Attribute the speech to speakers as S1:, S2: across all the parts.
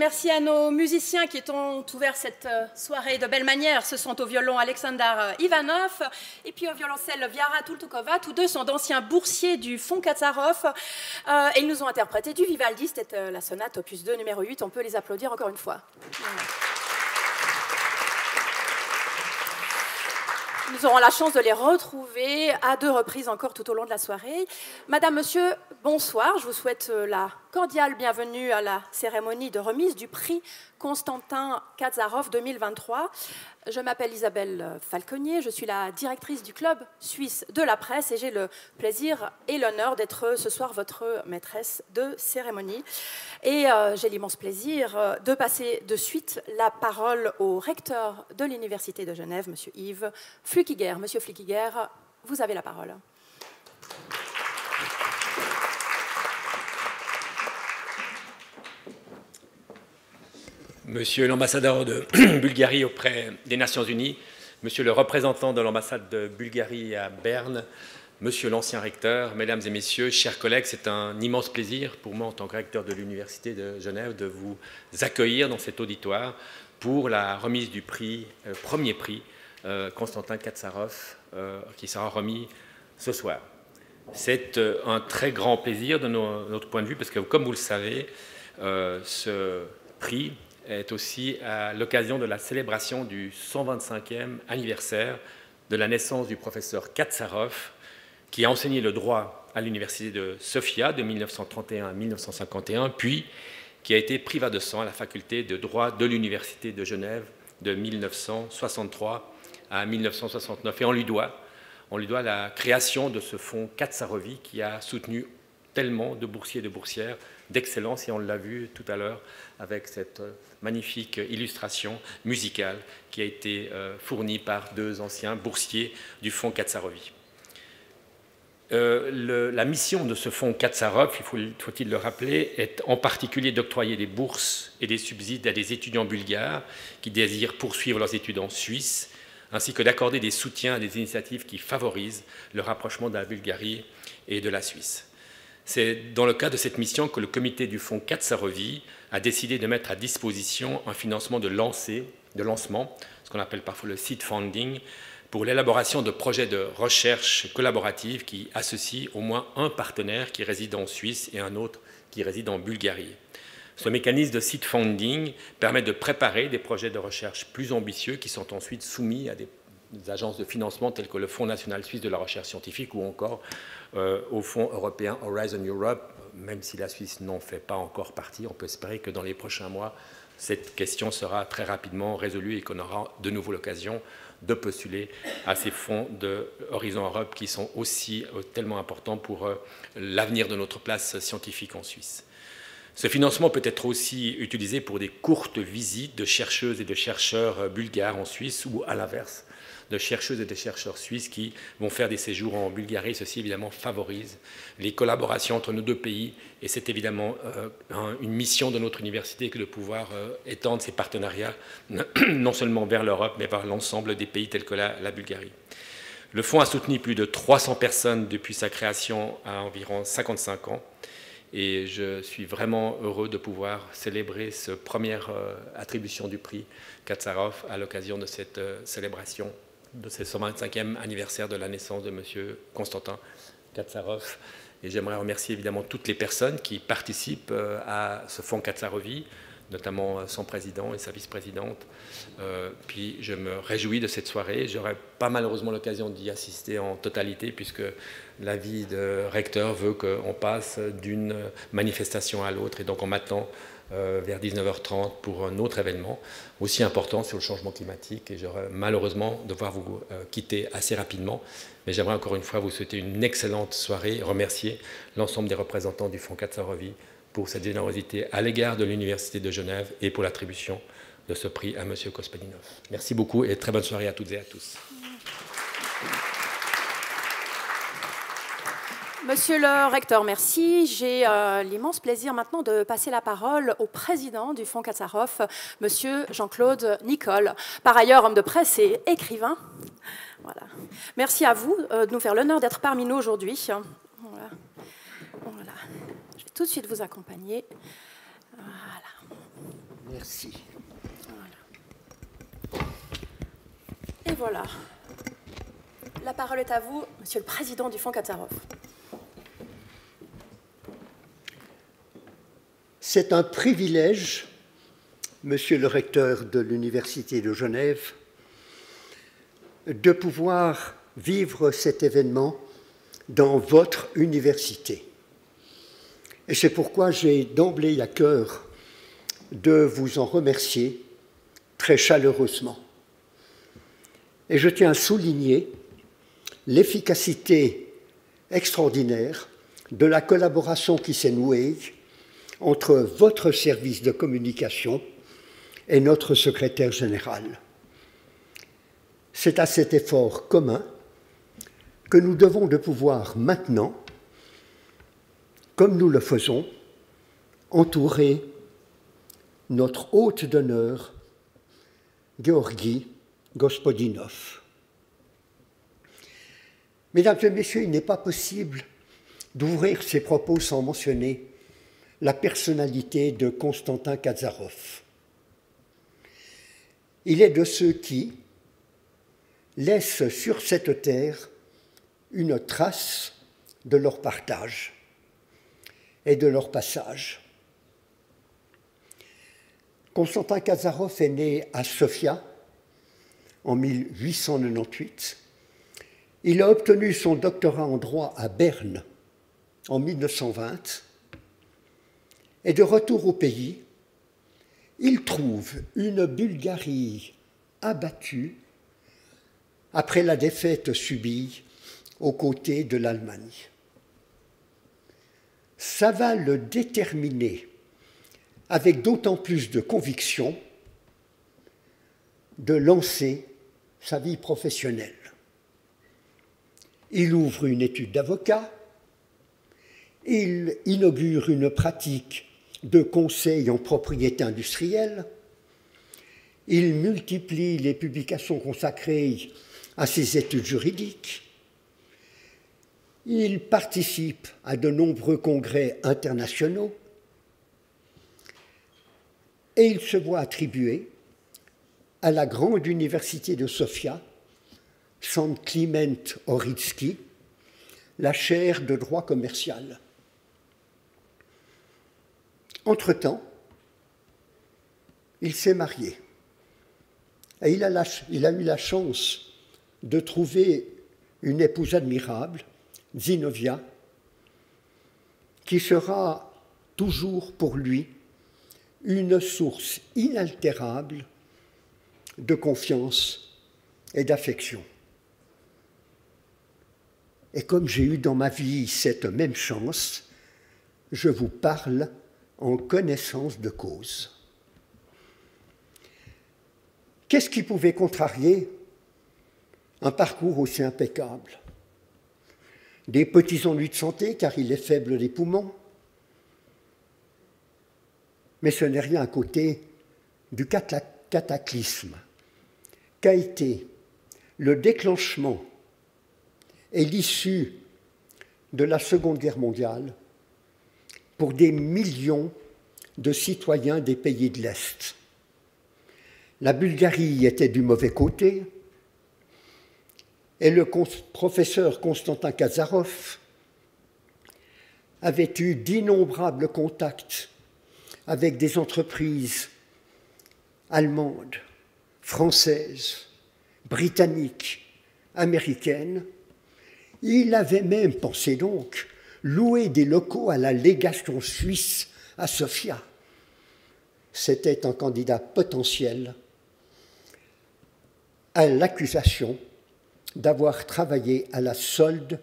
S1: merci à nos musiciens qui ont ouvert cette soirée de belle manière. Ce sont au violon Alexander Ivanov et puis au violoncelle Viara Tultukova. Tous deux sont d'anciens boursiers du Fonds Katsarov et ils nous ont interprété du Vivaldi. C'était la sonate opus 2 numéro 8. On peut les applaudir encore une fois. Nous aurons la chance de les retrouver à 2 reprises encore tout au long de la soirée. Madame, Monsieur, bonsoir. Je vous souhaite la cordiale bienvenue à la cérémonie de remise du prix Konstantin Katsarov 2023. Je m'appelle Isabelle Falconier, je suis la directrice du Club suisse de la presse et j'ai le plaisir et l'honneur d'être ce soir votre maîtresse de cérémonie. Et j'ai l'immense plaisir de passer de suite la parole au recteur de l'Université de Genève, M. Yves Flukiger. Monsieur Flukiger, vous avez la parole.
S2: Monsieur l'ambassadeur de Bulgarie auprès des Nations Unies, monsieur le représentant de l'ambassade de Bulgarie à Berne, monsieur l'ancien recteur, mesdames et messieurs, chers collègues, c'est un immense plaisir pour moi en tant que recteur de l'Université de Genève de vous accueillir dans cet auditoire pour la remise du prix, premier prix Konstantin Katsarov qui sera remis ce soir. C'est un très grand plaisir de notre point de vue parce que comme vous le savez, ce prix est aussi à l'occasion de la célébration du 125e anniversaire de la naissance du professeur Katsarov, qui a enseigné le droit à l'université de Sofia de 1931 à 1951, puis qui a été privat de sang à la faculté de droit de l'université de Genève de 1963 à 1969. Et on lui doit la création de ce fonds Katsarovi qui a soutenu tellement de boursiers et de boursières d'excellence, et on l'a vu tout à l'heure avec cette magnifique illustration musicale qui a été fournie par 2 anciens boursiers du fonds Katsarovi. La mission de ce fonds Katsarov, faut-il le rappeler, est en particulier d'octroyer des bourses et des subsides à des étudiants bulgares qui désirent poursuivre leurs études en Suisse, ainsi que d'accorder des soutiens à des initiatives qui favorisent le rapprochement de la Bulgarie et de la Suisse. C'est dans le cadre de cette mission que le comité du fonds Katsarovi a décidé de mettre à disposition un financement de lancement, ce qu'on appelle parfois le seed funding, pour l'élaboration de projets de recherche collaborative qui associent au moins un partenaire qui réside en Suisse et un autre qui réside en Bulgarie. Ce mécanisme de seed funding permet de préparer des projets de recherche plus ambitieux qui sont ensuite soumis à des agences de financement telles que le Fonds national suisse de la recherche scientifique ou encore au Fonds européen Horizon Europe. Même si la Suisse n'en fait pas encore partie, on peut espérer que dans les prochains mois, cette question sera très rapidement résolue et qu'on aura de nouveau l'occasion de postuler à ces fonds de Horizon Europe qui sont aussi tellement importants pour l'avenir de notre place scientifique en Suisse. Ce financement peut être aussi utilisé pour des courtes visites de chercheuses et de chercheurs bulgares en Suisse ou à l'inverse, de chercheuses et de chercheurs suisses qui vont faire des séjours en Bulgarie. Ceci, évidemment, favorise les collaborations entre nos 2 pays et c'est évidemment une mission de notre université que de pouvoir étendre ces partenariats non seulement vers l'Europe, mais vers l'ensemble des pays tels que la Bulgarie. Le fonds a soutenu plus de 300 personnes depuis sa création à environ 55 ans. Et je suis vraiment heureux de pouvoir célébrer cette première attribution du prix Katsarov à l'occasion de cette célébration de ce 125e anniversaire de la naissance de M. Konstantin Katsarov. Et j'aimerais remercier évidemment toutes les personnes qui participent à ce fonds Katsarovi, notamment son président et sa vice-présidente. Puis je me réjouis de cette soirée. Je n'aurai pas malheureusement l'occasion d'y assister en totalité puisque l'avis de recteur veut qu'on passe d'une manifestation à l'autre. Et donc on m'attend vers 19h30 pour un autre événement aussi important sur le changement climatique. Et j'aurai malheureusement devoir vous quitter assez rapidement. Mais j'aimerais encore une fois vous souhaiter une excellente soirée et remercier l'ensemble des représentants du fonds Katsarovi pour cette générosité à l'égard de l'Université de Genève et pour l'attribution de ce prix à M. Kospelinov. Merci beaucoup et très bonne soirée à toutes et à tous.
S1: Monsieur le recteur, merci. J'ai l'immense plaisir maintenant de passer la parole au président du Fonds Katsarov, monsieur Jean-Claude Nicole. Par ailleurs, homme de presse et écrivain. Voilà. Merci à vous de nous faire l'honneur d'être parmi nous aujourd'hui. Voilà. Voilà. Je vais tout de suite vous accompagner. Voilà.
S3: Merci.
S1: Voilà. Et voilà. La parole est à vous, Monsieur le Président du Fonds Katsarov.
S3: C'est un privilège, Monsieur le recteur de l'Université de Genève, de pouvoir vivre cet événement dans votre université. Et c'est pourquoi j'ai d'emblée à cœur de vous en remercier très chaleureusement. Et je tiens à souligner l'efficacité extraordinaire de la collaboration qui s'est nouée entre votre service de communication et notre secrétaire général. C'est à cet effort commun que nous devons de pouvoir maintenant, comme nous le faisons, entourer notre hôte d'honneur, Georgi Gospodinov. Mesdames et messieurs, il n'est pas possible d'ouvrir ces propos sans mentionner la personnalité de Constantin Katsarov. Il est de ceux qui laissent sur cette terre une trace de leur partage et de leur passage. Constantin Katsarov est né à Sofia en 1898. Il a obtenu son doctorat en droit à Berne en 1920 et de retour au pays, il trouve une Bulgarie abattue après la défaite subie aux côtés de l'Allemagne. Ça va le déterminer avec d'autant plus de conviction de lancer sa vie professionnelle. Il ouvre une étude d'avocat, il inaugure une pratique de conseil en propriété industrielle, il multiplie les publications consacrées à ses études juridiques, il participe à de nombreux congrès internationaux et il se voit attribuer à la grande université de Sofia, Sant Kliment Ohridski, la chaire de droit commercial. Entre-temps, il s'est marié et il a eu la chance de trouver une épouse admirable, Zinovia, qui sera toujours pour lui une source inaltérable de confiance et d'affection. Et comme j'ai eu dans ma vie cette même chance, je vous parle en connaissance de cause. Qu'est-ce qui pouvait contrarier un parcours aussi impeccable? Des petits ennuis de santé, car il est faible des poumons, mais ce n'est rien à côté du cataclysme qu'a été le déclenchement et l'issue de la Seconde Guerre mondiale pour des millions de citoyens des pays de l'Est. La Bulgarie était du mauvais côté et le professeur Constantin Katsarov avait eu d'innombrables contacts avec des entreprises allemandes, françaises, britanniques, américaines. Il avait même, pensez donc, loué des locaux à la légation suisse à Sofia. C'était un candidat potentiel à l'accusation d'avoir travaillé à la solde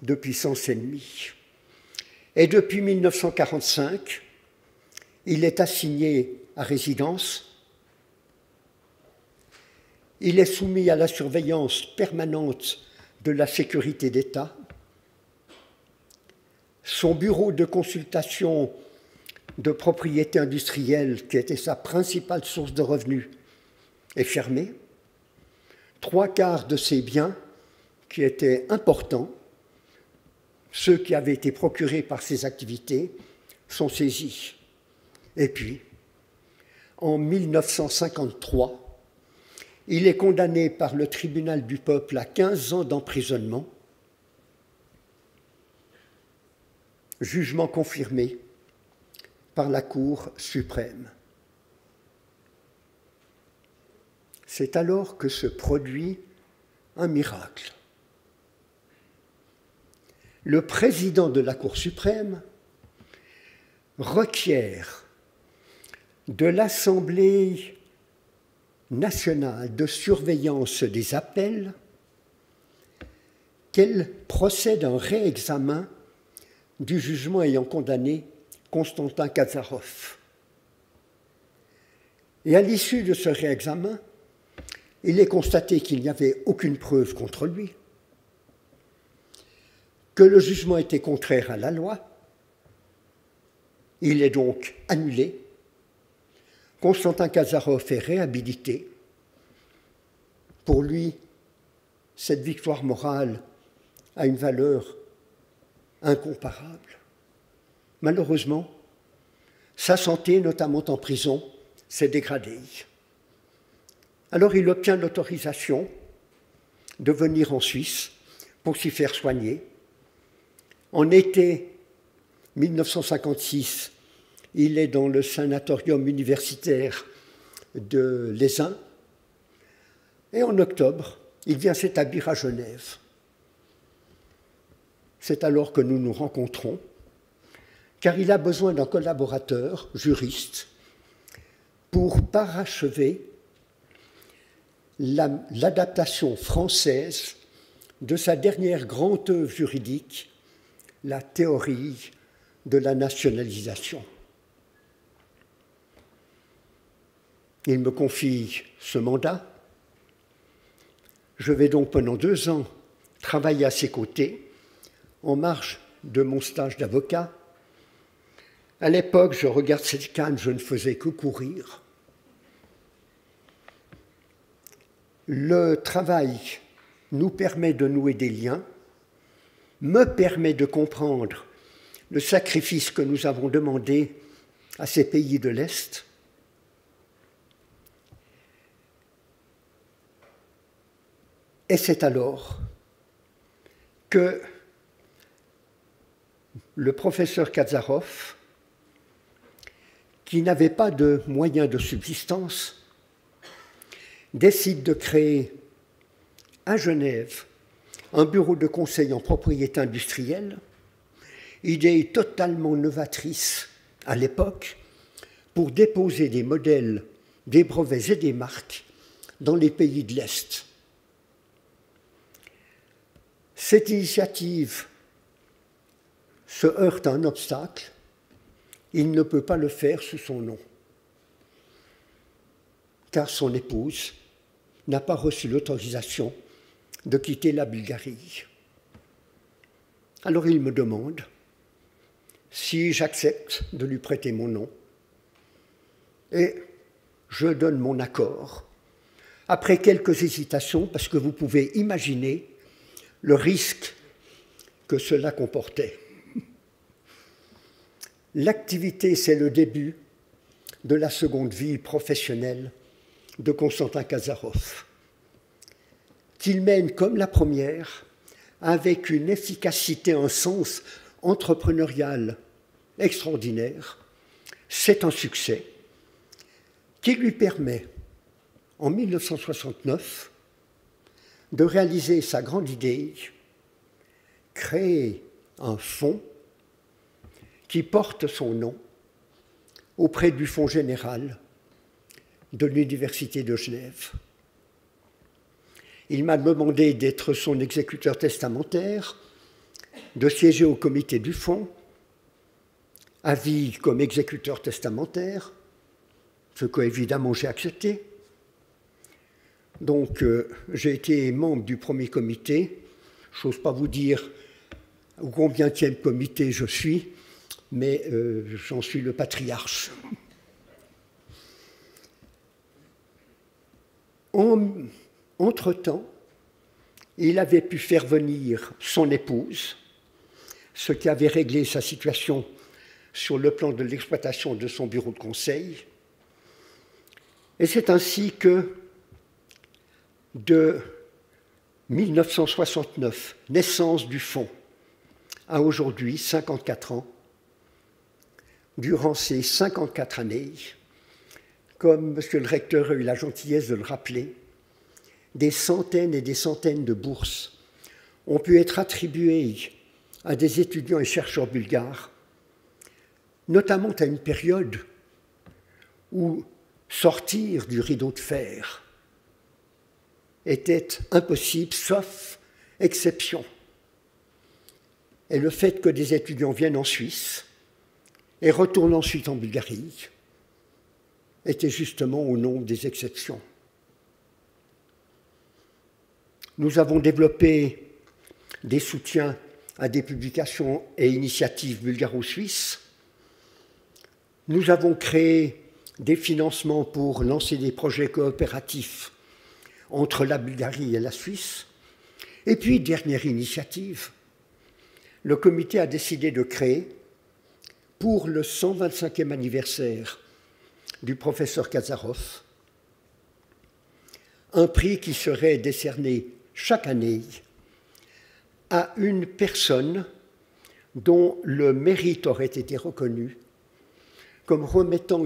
S3: de puissances ennemies. Et depuis 1945, il est assigné à résidence. Il est soumis à la surveillance permanente de la sécurité d'État. Son bureau de consultation de propriété industrielle, qui était sa principale source de revenus, est fermé. 3/4 de ses biens, qui étaient importants, ceux qui avaient été procurés par ses activités, sont saisis. Et puis, en 1953. Il est condamné par le tribunal du peuple à 15 ans d'emprisonnement. Jugement confirmé par la Cour suprême. C'est alors que se produit un miracle. Le président de la Cour suprême requiert de l'Assemblée nationale de surveillance des appels qu'elle procède à un réexamen du jugement ayant condamné Constantin Kazarov. Et à l'issue de ce réexamen, il est constaté qu'il n'y avait aucune preuve contre lui, que le jugement était contraire à la loi. Il est donc annulé. Constantin Kazarov est réhabilité. Pour lui, cette victoire morale a une valeur incomparable. Malheureusement, sa santé, notamment en prison, s'est dégradée. Alors il obtient l'autorisation de venir en Suisse pour s'y faire soigner. En été 1956, il est dans le sanatorium universitaire de l'Aisin. Et en octobre, il vient s'établir à Genève. C'est alors que nous nous rencontrons, car il a besoin d'un collaborateur, juriste, pour parachever l'adaptation française de sa dernière grande œuvre juridique, la théorie de la nationalisation. Il me confie ce mandat. Je vais donc pendant 2 ans travailler à ses côtés, en marge de mon stage d'avocat. À l'époque, je regarde cette canne, je ne faisais que courir. Le travail nous permet de nouer des liens, me permet de comprendre le sacrifice que nous avons demandé à ces pays de l'Est. Et c'est alors que le professeur Kazarov, qui n'avait pas de moyens de subsistance, décide de créer à Genève un bureau de conseil en propriété industrielle, idée totalement novatrice à l'époque, pour déposer des modèles, des brevets et des marques dans les pays de l'Est. Cette initiative se heurte à un obstacle. Il ne peut pas le faire sous son nom, car son épouse n'a pas reçu l'autorisation de quitter la Bulgarie. Alors il me demande si j'accepte de lui prêter mon nom, et je donne mon accord, après quelques hésitations, parce que vous pouvez imaginer le risque que cela comportait. L'activité, c'est le début de la seconde vie professionnelle de Constantin Kazarov, qu'il mène comme la première, avec une efficacité, un sens entrepreneurial extraordinaire. C'est un succès qui lui permet, en 1969, de réaliser sa grande idée, créer un fonds qui porte son nom auprès du Fonds général de l'Université de Genève. Il m'a demandé d'être son exécuteur testamentaire, de siéger au comité du fonds, à vie comme exécuteur testamentaire, ce que évidemment j'ai accepté. Donc j'ai été membre du premier comité. Je n'ose pas vous dire au combienième comité je suis, mais j'en suis le patriarche. Entre-temps, il avait pu faire venir son épouse, ce qui avait réglé sa situation sur le plan de l'exploitation de son bureau de conseil. Et c'est ainsi que de 1969, naissance du fonds, à aujourd'hui, 54 ans, durant ces 54 années, comme monsieur le recteur a eu la gentillesse de le rappeler, des centaines et des centaines de bourses ont pu être attribuées à des étudiants et chercheurs bulgares, notamment à une période où sortir du rideau de fer était impossible, sauf exception. Et le fait que des étudiants viennent en Suisse et retournent ensuite en Bulgarie était justement au nombre des exceptions. Nous avons développé des soutiens à des publications et initiatives bulgaro-suisses. Nous avons créé des financements pour lancer des projets coopératifs entre la Bulgarie et la Suisse. Et puis, dernière initiative, le comité a décidé de créer, pour le 125e anniversaire du professeur Kazarov, un prix qui serait décerné chaque année à une personne dont le mérite aurait été reconnu comme revêtant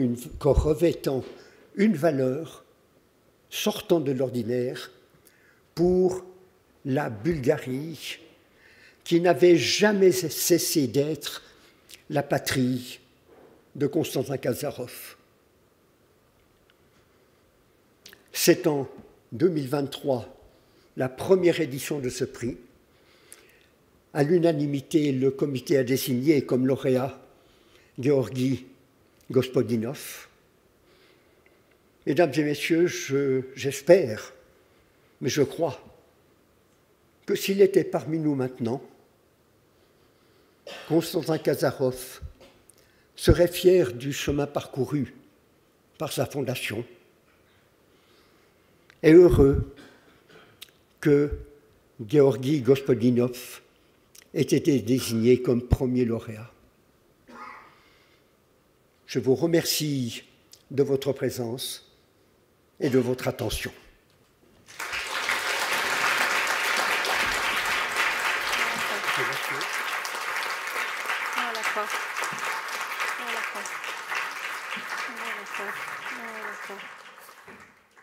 S3: une valeur sortant de l'ordinaire pour la Bulgarie, qui n'avait jamais cessé d'être la patrie de Constantin Kazarov. C'est en 2023 la première édition de ce prix. À l'unanimité, le comité a désigné comme lauréat Georgi Gospodinov. Mesdames et messieurs, j'espère, mais je crois, que s'il était parmi nous maintenant, Constantin Kazarov serait fier du chemin parcouru par sa fondation et heureux que Georgi Gospodinov ait été désigné comme premier lauréat. Je vous remercie de votre présence et de votre attention.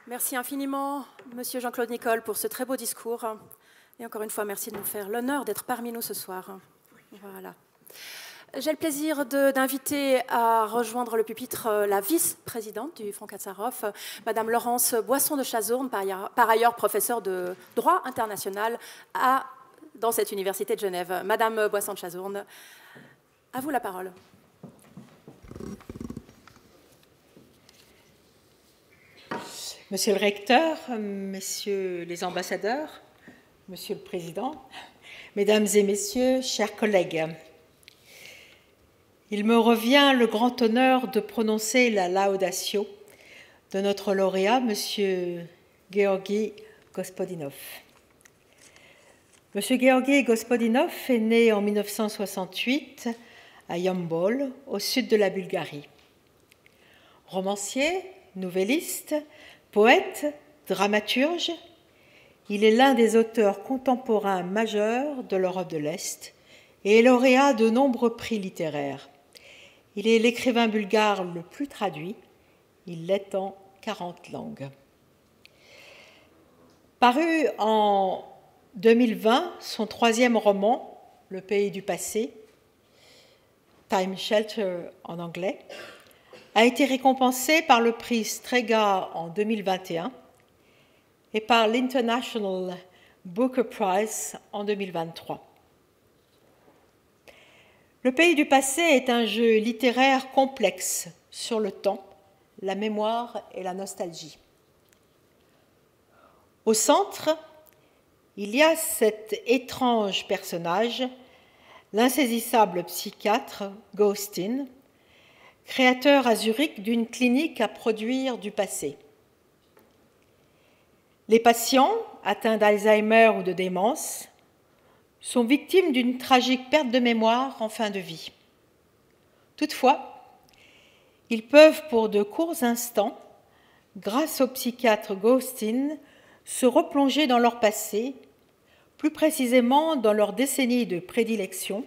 S1: Merci infiniment, Monsieur Jean-Claude Nicole, pour ce très beau discours. Et encore une fois, merci de nous faire l'honneur d'être parmi nous ce soir. Voilà. J'ai le plaisir d'inviter à rejoindre le pupitre la vice-présidente du Fonds Kazarov, Madame Laurence Boisson de Chazourne, par ailleurs professeure de droit international dans cette université de Genève. Madame Boisson de Chazourne, à vous la parole.
S4: Monsieur le recteur, messieurs les ambassadeurs, monsieur le président, mesdames et messieurs, chers collègues, il me revient le grand honneur de prononcer la laudatio de notre lauréat, monsieur Georgi Gospodinov. Monsieur Georgi Gospodinov est né en 1968 à Yambol, au sud de la Bulgarie. Romancier, nouvelliste, poète, dramaturge, il est l'un des auteurs contemporains majeurs de l'Europe de l'Est et est lauréat de nombreux prix littéraires. Il est l'écrivain bulgare le plus traduit, il l'est en 40 langues. Paru en 2020, son troisième roman, Le pays du passé, Time Shelter en anglais, a été récompensé par le prix Strega en 2021 et par l'International Booker Prize en 2023. Le pays du passé est un jeu littéraire complexe sur le temps, la mémoire et la nostalgie. Au centre, il y a cet étrange personnage, l'insaisissable psychiatre Gaustin, créateur à Zurich d'une clinique à produire du passé. Les patients atteints d'Alzheimer ou de démence sont victimes d'une tragique perte de mémoire en fin de vie. Toutefois, ils peuvent pour de courts instants grâce au psychiatre Gaustin, se replonger dans leur passé, plus précisément dans leur décennie de prédilection,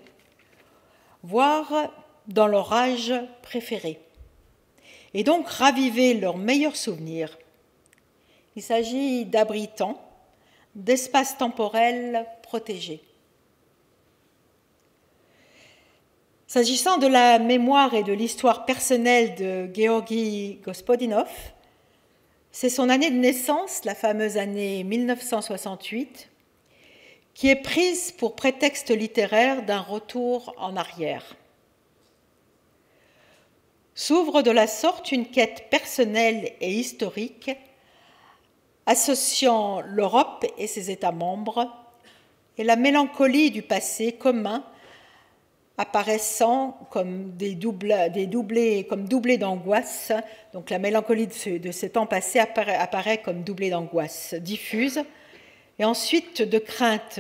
S4: voire dans leur âge préféré, et donc raviver leurs meilleurs souvenirs. Il s'agit d'abri-temps, d'espaces temporels protégés. S'agissant de la mémoire et de l'histoire personnelle de Georgi Gospodinov, c'est son année de naissance, la fameuse année 1968, qui est prise pour prétexte littéraire d'un retour en arrière. S'ouvre de la sorte une quête personnelle et historique associant l'Europe et ses États membres et la mélancolie du passé commun apparaissant comme doublés d'angoisse. Donc la mélancolie de ce temps passé apparaît comme doublée d'angoisse diffuse et ensuite de crainte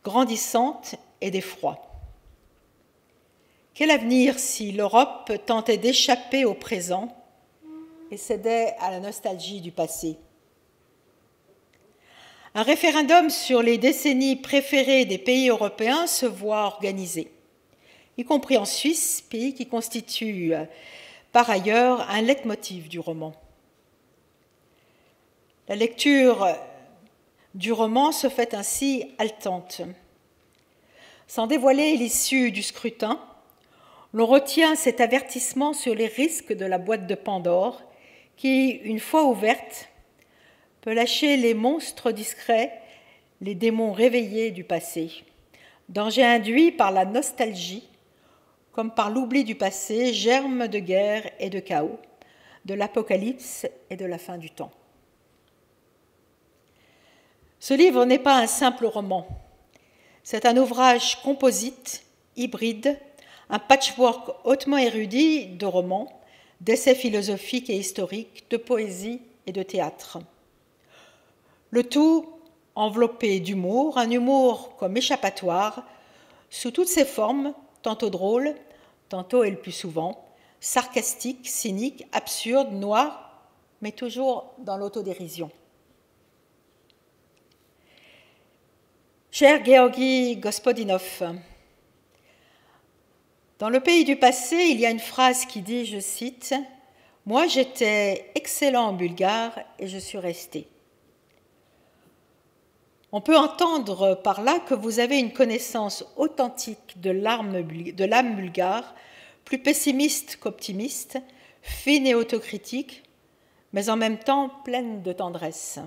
S4: grandissante et d'effroi. Quel avenir si l'Europe tentait d'échapper au présent et cédait à la nostalgie du passé? Un référendum sur les décennies préférées des pays européens se voit organisé, y compris en Suisse, pays qui constitue par ailleurs un leitmotiv du roman. La lecture du roman se fait ainsi haletante. Sans dévoiler l'issue du scrutin, l'on retient cet avertissement sur les risques de la boîte de Pandore qui, une fois ouverte, peut lâcher les monstres discrets, les démons réveillés du passé, danger induit par la nostalgie, comme par l'oubli du passé, germe de guerre et de chaos, de l'apocalypse et de la fin du temps. Ce livre n'est pas un simple roman, c'est un ouvrage composite, hybride, un patchwork hautement érudit de romans, d'essais philosophiques et historiques, de poésie et de théâtre. Le tout enveloppé d'humour, un humour comme échappatoire, sous toutes ses formes, tantôt drôle, tantôt et le plus souvent, sarcastique, cynique, absurde, noir, mais toujours dans l'autodérision. Cher Georgi Gospodinov, dans Le pays du passé, il y a une phrase qui dit, je cite, « Moi j'étais excellent en bulgare et je suis resté ». On peut entendre par là que vous avez une connaissance authentique de l'âme bulgare, plus pessimiste qu'optimiste, fine et autocritique, mais en même temps pleine de tendresse.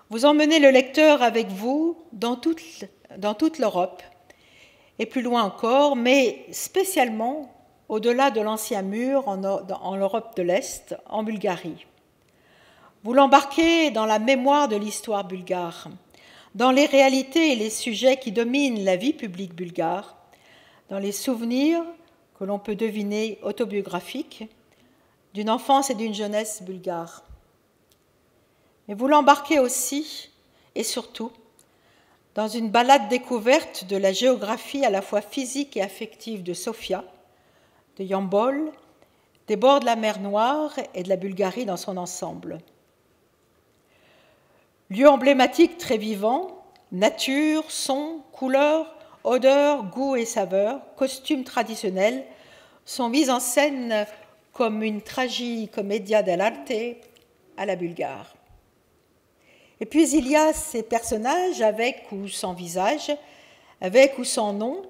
S4: Vous emmenez le lecteur avec vous dans toute l'Europe, et plus loin encore, mais spécialement au-delà de l'ancien mur en l'Europe de l'Est, en Bulgarie. Vous l'embarquez dans la mémoire de l'histoire bulgare, dans les réalités et les sujets qui dominent la vie publique bulgare, dans les souvenirs que l'on peut deviner autobiographiques d'une enfance et d'une jeunesse bulgare. Mais vous l'embarquez aussi et surtout dans une balade découverte de la géographie à la fois physique et affective de Sofia, de Yambol, des bords de la mer Noire et de la Bulgarie dans son ensemble. Lieu emblématique très vivant, nature, son, couleurs, odeurs, goûts et saveurs, costumes traditionnels sont mis en scène comme une tragicommedia dell'arte à la bulgare. Et puis il y a ces personnages avec ou sans visage, avec ou sans nom,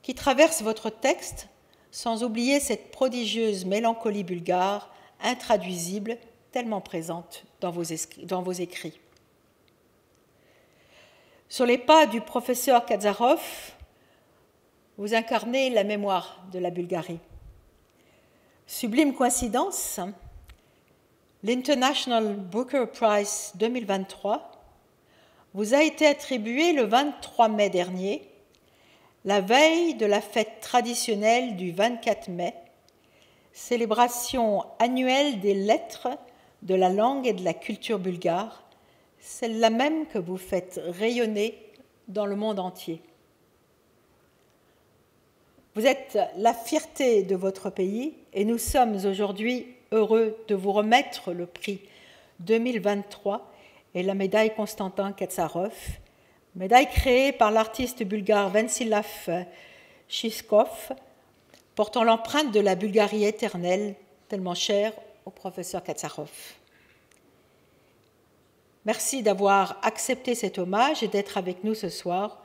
S4: qui traversent votre texte sans oublier cette prodigieuse mélancolie bulgare, intraduisible, tellement présente dans vos écrits. Sur les pas du professeur Kazarov, vous incarnez la mémoire de la Bulgarie. Sublime coïncidence, l'International Booker Prize 2023 vous a été attribué le 23 mai dernier, la veille de la fête traditionnelle du 24 mai, célébration annuelle des lettres, de la langue et de la culture bulgare, celle-là même que vous faites rayonner dans le monde entier. Vous êtes la fierté de votre pays et nous sommes aujourd'hui heureux de vous remettre le prix 2023 et la médaille Konstantin Katsarov, médaille créée par l'artiste bulgare Vensislav Shishkov, portant l'empreinte de la Bulgarie éternelle, tellement chère au professeur Katsarov. Merci d'avoir accepté cet hommage et d'être avec nous ce soir.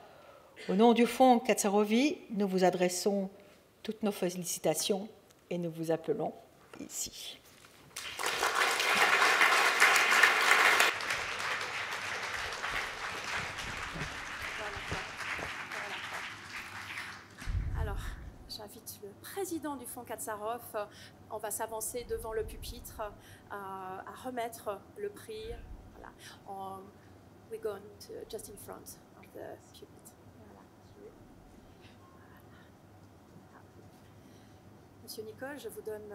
S4: Au nom du Fonds Katsarovi, nous vous adressons toutes nos félicitations et nous vous appelons ici.
S1: Alors, j'invite le président du Fonds Katsarov. On va s'avancer devant le pupitre à remettre le prix. Voilà. We're going to just in front of the pupitre. Voilà. Monsieur Nicole, je vous donne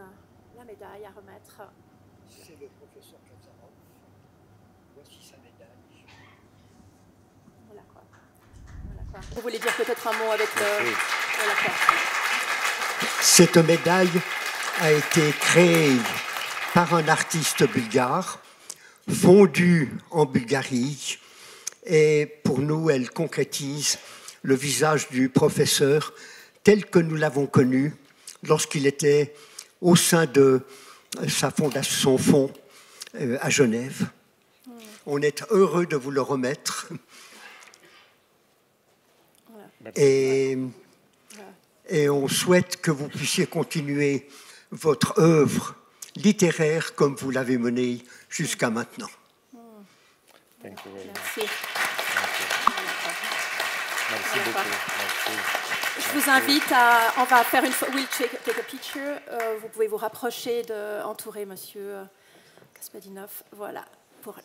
S1: la médaille à remettre.
S3: C'est le professeur Katsarov. Voici sa médaille.
S1: Voilà quoi. Voilà quoi. Vous voulez dire peut-être un mot avec le... Voilà quoi.
S3: Cette médaille a été créée par un artiste bulgare, fondue en Bulgarie, et pour nous, elle concrétise le visage du professeur tel que nous l'avons connu lorsqu'il était au sein de sa fondation, son fonds à Genève. On est heureux de vous le remettre. Et on souhaite que vous puissiez continuer votre œuvre littéraire comme vous l'avez menée jusqu'à maintenant.
S1: Merci.
S5: Merci beaucoup. Merci.
S1: Je vous invite à... On va faire une... We'll take a picture. Vous pouvez vous rapprocher, entourer Monsieur Gaspadinov. Voilà, pour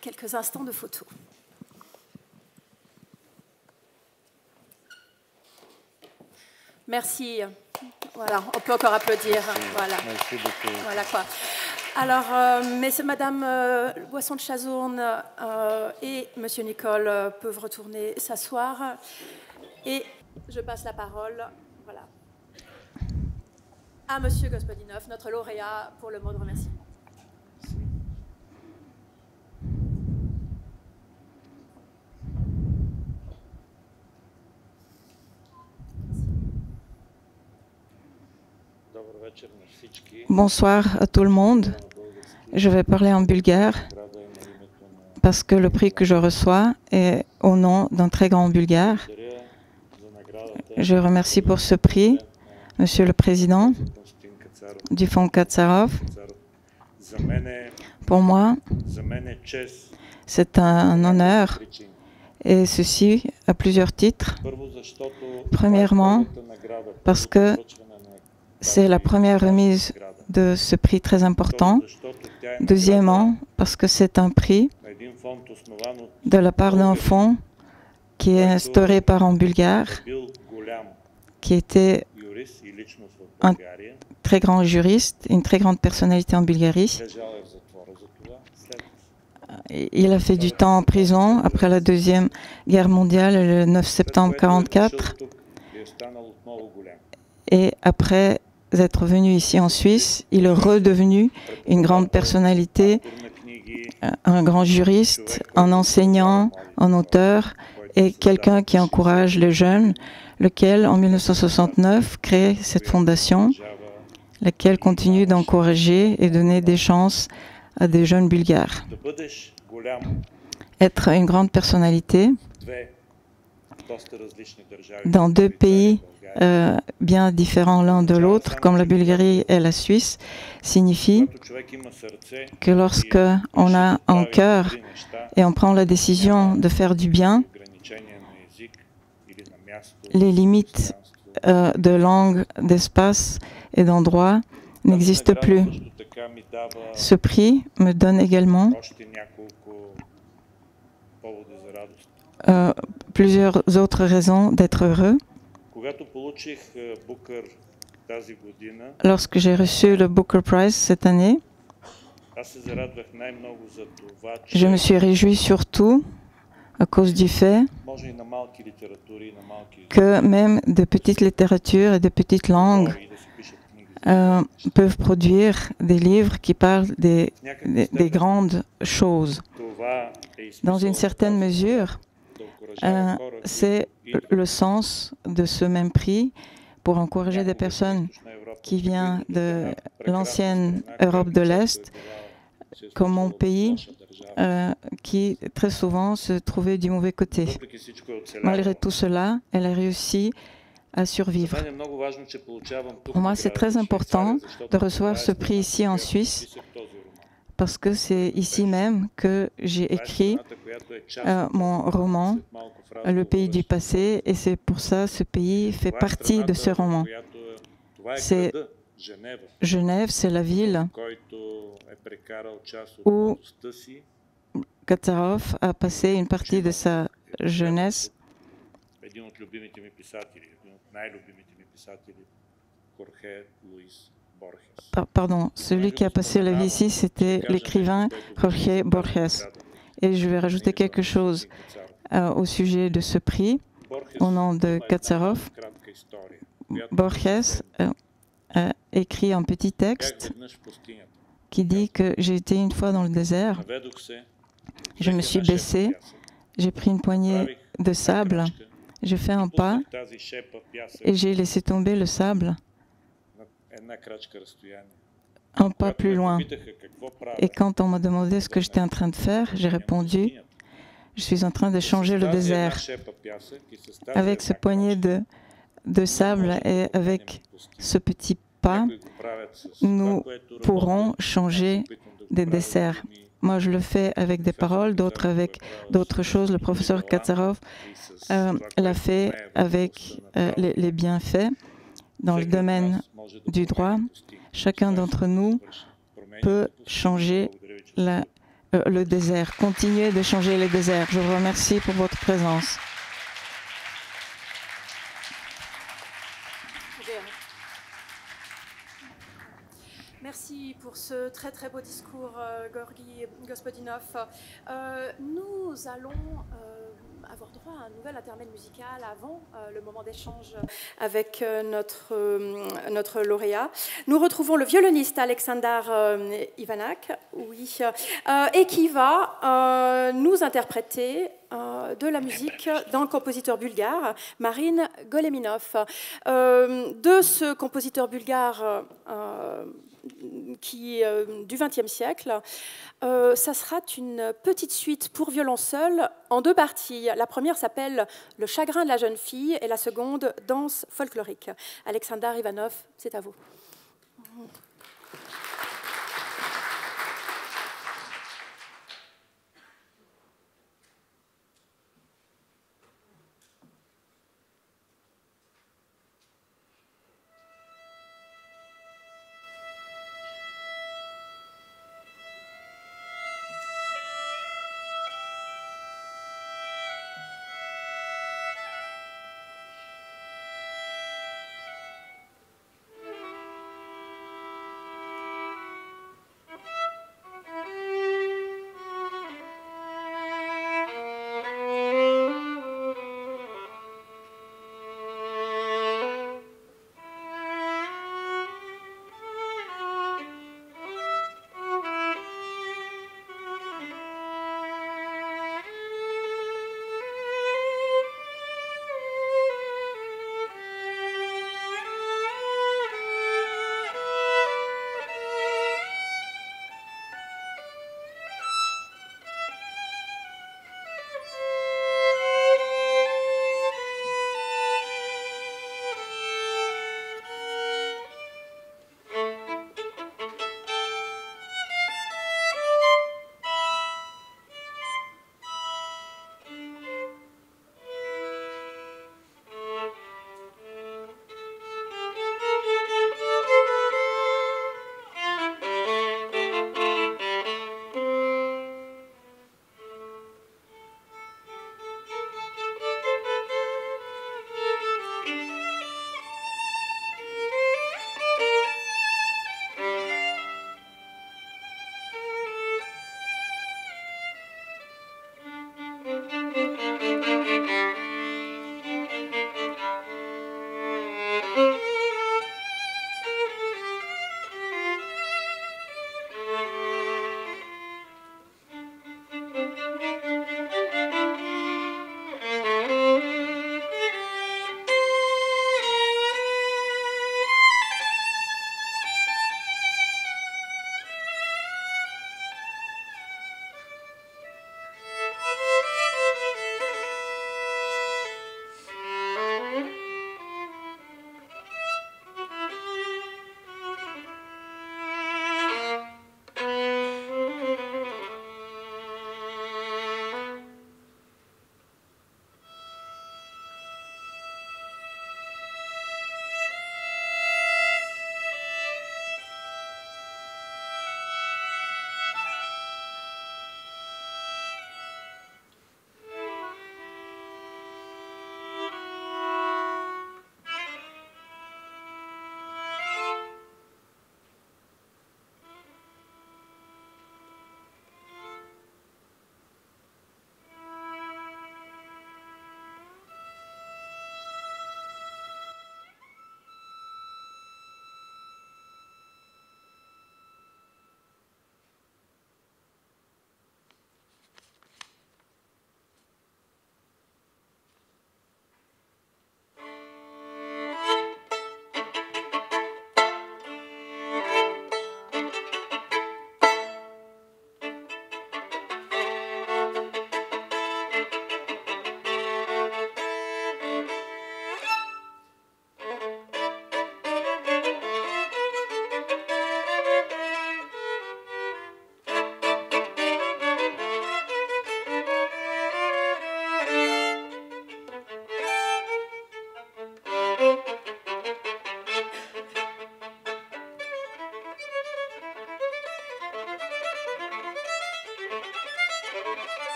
S1: quelques instants de photo. Merci. Voilà, on peut encore applaudir.
S5: Merci.
S1: Voilà.
S5: Merci beaucoup.
S1: Voilà quoi. Alors, Madame Boisson de Chazourne et Monsieur Nicole peuvent retourner s'asseoir. Et je passe la parole, voilà, à Monsieur Gospodinov, notre lauréat, pour le mot de remerciement.
S6: Bonsoir à tout le monde. Je vais parler en bulgare parce que le prix que je reçois est au nom d'un très grand bulgare. Je remercie pour ce prix, Monsieur le Président du Fonds Katsarov. Pour moi, c'est un honneur, et ceci à plusieurs titres. Premièrement, parce que c'est la première remise de ce prix très important. Deuxièmement, parce que c'est un prix de la part d'un fonds qui est instauré par un bulgare, qui était un très grand juriste, une très grande personnalité en Bulgarie. Il a fait du temps en prison après la Deuxième Guerre mondiale, le 9 septembre 1944. Et après être venu ici en Suisse, il est redevenu une grande personnalité, un grand juriste, un enseignant, un auteur et quelqu'un qui encourage les jeunes, lequel en 1969 crée cette fondation, laquelle continue d'encourager et donner des chances à des jeunes bulgares. Être une grande personnalité dans deux pays bien différents l'un de l'autre, comme la Bulgarie et la Suisse, signifie que lorsque on a un cœur et on prend la décision de faire du bien, les limites de langue, d'espace et d'endroit n'existent plus. Ce prix me donne également plusieurs autres raisons d'être heureux. Lorsque j'ai reçu le Booker Prize cette année, je me suis réjoui surtout à cause du fait que même de petites littératures et de petites langues peuvent produire des livres qui parlent des grandes choses. Dans une certaine mesure, c'est le sens de ce même prix pour encourager des personnes qui viennent de l'ancienne Europe de l'Est, comme mon pays, qui très souvent se trouvait du mauvais côté. Malgré tout cela, elle a réussi à survivre. Pour moi, c'est très important de recevoir ce prix ici en Suisse, parce que c'est ici même que j'ai écrit mon roman, Le pays du passé, et c'est pour ça que ce pays fait partie de ce roman. C'est Genève, c'est la ville où Katsarov a passé une partie de sa jeunesse. Pardon, celui qui a passé la vie ici, c'était l'écrivain Jorge Borges. Et je vais rajouter quelque chose au sujet de ce prix, au nom de Katsarov. Borges a écrit un petit texte qui dit que j'ai été une fois dans le désert, je me suis baissé, j'ai pris une poignée de sable, j'ai fait un pas et j'ai laissé tomber le sable un pas plus loin. Et quand on m'a demandé ce que j'étais en train de faire, j'ai répondu, je suis en train de changer le désert. Avec ce poignet de sable et avec ce petit pas, nous pourrons changer des desserts. Moi, je le fais avec des paroles, d'autres avec d'autres choses. Le professeur Katsarov l'a fait avec les bienfaits dans le domaine du droit. Chacun d'entre nous peut changer le désert, continuer de changer les déserts. Je vous remercie pour votre présence.
S1: Merci pour ce très très beau discours, Georgi Gospodinov. Nous allons avoir droit à un nouvel intermède musical avant le moment d'échange avec notre lauréat. Nous retrouvons le violoniste Alexandar Ivanak, et qui va nous interpréter de la musique d'un compositeur bulgare, Marin Goleminov. De ce compositeur bulgare du XXe siècle, ça sera une petite suite pour violon seul en deux parties. La première s'appelle Le chagrin de la jeune fille et la seconde Danse folklorique. Alexandar Ivanov, c'est à vous.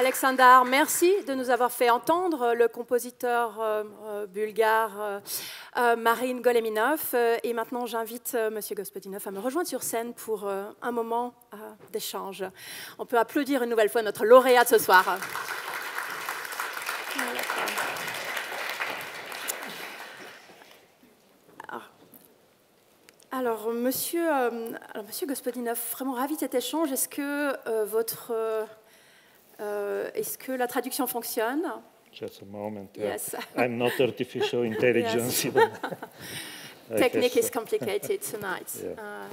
S1: Alexandar, merci de nous avoir fait entendre le compositeur bulgare Marin Goleminov. Et maintenant, j'invite M. Gospodinov à me rejoindre sur scène pour un moment d'échange. On peut applaudir une nouvelle fois notre lauréat de ce soir. Alors, monsieur Gospodinov, vraiment ravi de cet échange. Est-ce que est-ce que la traduction fonctionne?
S5: Just a moment.
S1: Yes.
S5: I'm not artificial intelligence.
S1: Yes. Technique is complicated tonight.
S5: Yeah.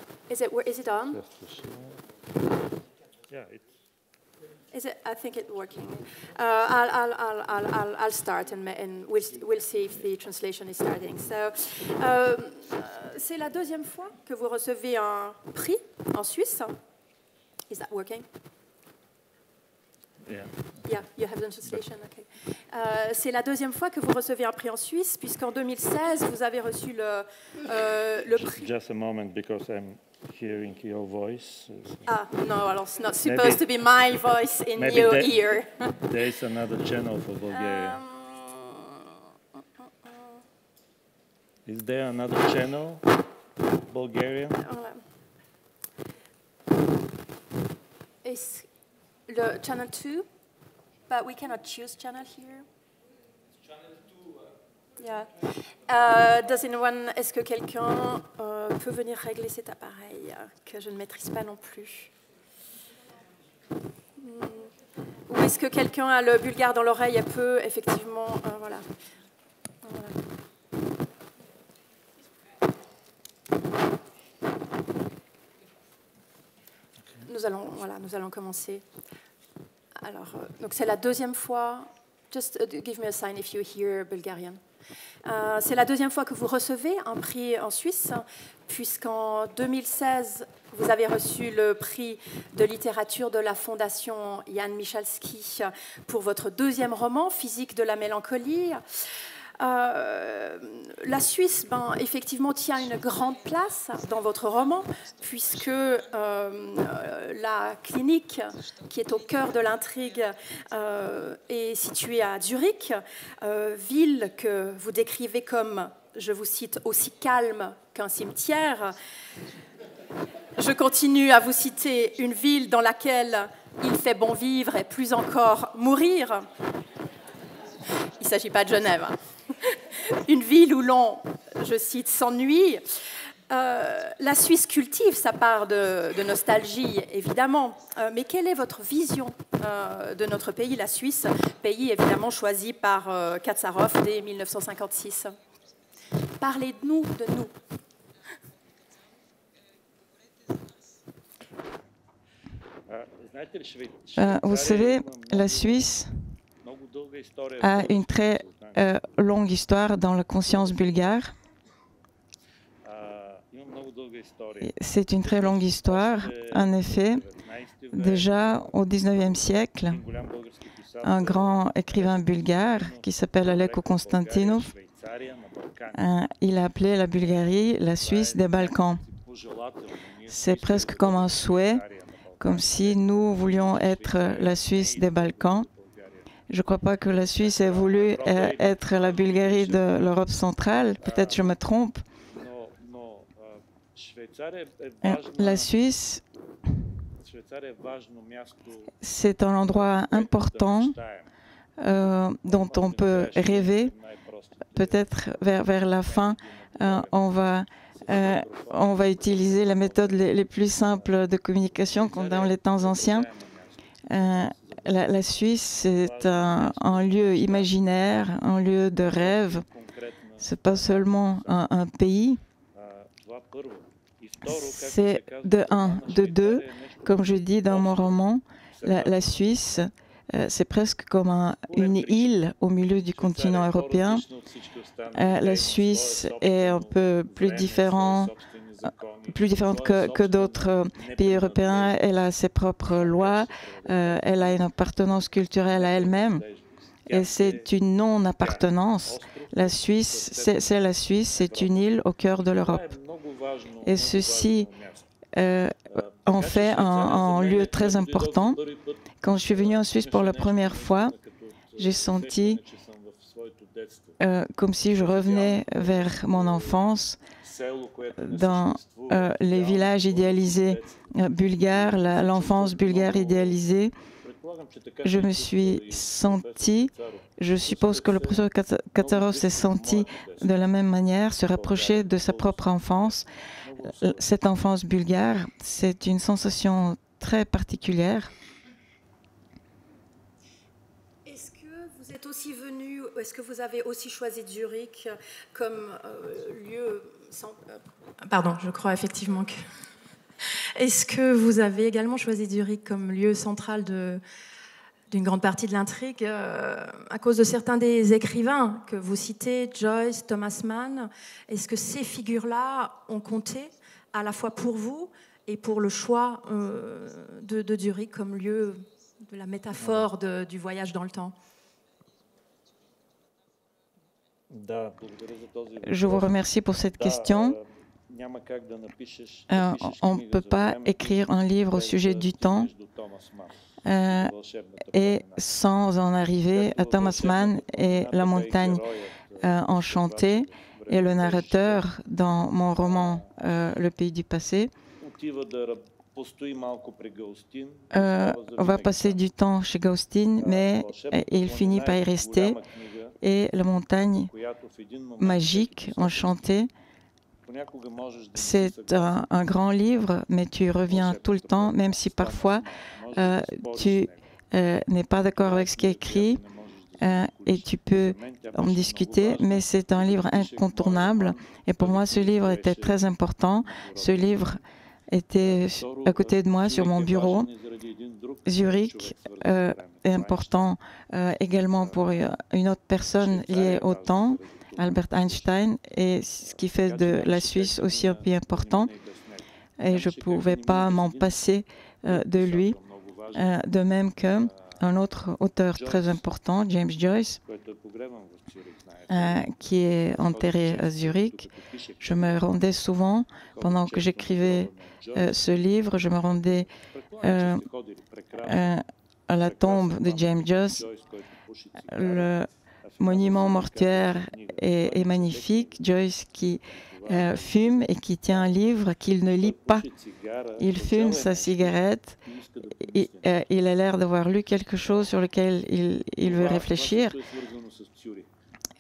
S1: Is it on?
S5: Yeah,
S1: I think it's working. I'll start and we'll see if the translation is starting. So, c'est la deuxième fois que vous recevez un prix en Suisse. Is that working?
S5: yeah.
S1: Yeah, you have the translation. Okay. C'est la deuxième fois que vous recevez un prix en Suisse, puisqu'en 2016 vous avez reçu le prix.
S5: Just a moment, because I'm hearing your voice.
S1: Ah, no, alors it's not supposed to be my voice in your ear.
S5: There is another channel for Bulgaria. Is there another channel, Bulgarian?
S1: Is the channel 2, but we cannot choose channel here. Channel 2. Yeah. Est-ce que quelqu'un peut venir régler cet appareil que je ne maîtrise pas non plus? Ou est-ce que quelqu'un a le bulgare dans l'oreille et peut effectivement, voilà. Nous allons commencer. Alors, donc c'est la deuxième fois. Just give me a sign if you hear Bulgarian. C'est la deuxième fois que vous recevez un prix en Suisse, puisqu'en 2016, vous avez reçu le prix de littérature de la Fondation Jan Michalski pour votre deuxième roman, Physique de la mélancolie. La Suisse, effectivement, tient une grande place dans votre roman, puisque la clinique qui est au cœur de l'intrigue est située à Zurich, ville que vous décrivez comme, je vous cite, aussi calme qu'un cimetière. Je continue à vous citer une ville dans laquelle il fait bon vivre et plus encore mourir. Il ne s'agit pas de Genève. Une ville où l'on, je cite, s'ennuie. La Suisse cultive sa part de nostalgie, évidemment. Mais quelle est votre vision de notre pays, la Suisse, pays évidemment choisi par Katsarov dès 1956? Parlez-nous de nous.
S6: Vous savez, la Suisse a une très longue histoire dans la conscience bulgare. C'est une très longue histoire. En effet, déjà au XIXe siècle, un grand écrivain bulgare qui s'appelle Aleko Konstantinov, il a appelé la Bulgarie la Suisse des Balkans. C'est presque comme un souhait, comme si nous voulions être la Suisse des Balkans. Je ne crois pas que la Suisse ait voulu être la Bulgarie de l'Europe centrale. Peut-être je me trompe. La Suisse, c'est un endroit important dont on peut rêver. Peut-être vers la fin, on va utiliser la méthode les plus simples de communication comme dans les temps anciens. La Suisse, c'est un lieu imaginaire, un lieu de rêve. Ce n'est pas seulement un pays. C'est de un. De deux, comme je dis dans mon roman, la Suisse, c'est presque comme une île au milieu du continent européen. La Suisse est un peu plus différente que d'autres pays européens. Elle a ses propres lois, elle a une appartenance culturelle à elle-même et c'est une non-appartenance. La Suisse, c'est la Suisse, c'est une île au cœur de l'Europe. Et ceci en fait un lieu très important. Quand je suis venue en Suisse pour la première fois, j'ai senti comme si je revenais vers mon enfance dans les villages idéalisés bulgares, l'enfance bulgare idéalisée. Je me suis sentie, je suppose que le professeur Katsarov s'est senti de la même manière, se rapprocher de sa propre enfance. Cette enfance bulgare, c'est une sensation très particulière.
S1: Est-ce que vous êtes aussi venu, est-ce que vous avez aussi choisi Zurich comme lieu... Pardon, je crois effectivement que... Est-ce que vous avez également choisi Zurich comme lieu central d'une grande partie de l'intrigue à cause de certains des écrivains que vous citez, Joyce, Thomas Mann? Est-ce que ces figures-là ont compté à la fois pour vous et pour le choix de Zurich comme lieu de la métaphore du voyage dans le temps?
S6: Je vous remercie pour cette question. On ne peut pas écrire un livre au sujet du temps et sans en arriver à Thomas Mann et la montagne enchantée. Et le narrateur dans mon roman Le pays du passé va passer du temps chez Gaustin, mais il finit par y rester. Et la montagne magique, enchantée, c'est un grand livre, mais tu reviens tout le temps, même si parfois tu n'es pas d'accord avec ce qui est écrit et tu peux en discuter, mais c'est un livre incontournable. Et pour moi, ce livre était très important. Ce livre était à côté de moi sur mon bureau. Zurich est important également pour une autre personne liée au temps, Albert Einstein, et ce qui fait de la Suisse aussi un pays important. Et je ne pouvais pas m'en passer de lui, de même qu'un autre auteur très important, James Joyce, qui est enterré à Zurich. Je me rendais souvent, pendant que j'écrivais ce livre, je me rendais à la tombe de James Joyce. Le monument mortuaire est magnifique. Joyce qui fume et qui tient un livre qu'il ne lit pas. Il fume sa cigarette. Il a l'air d'avoir lu quelque chose sur lequel il veut réfléchir.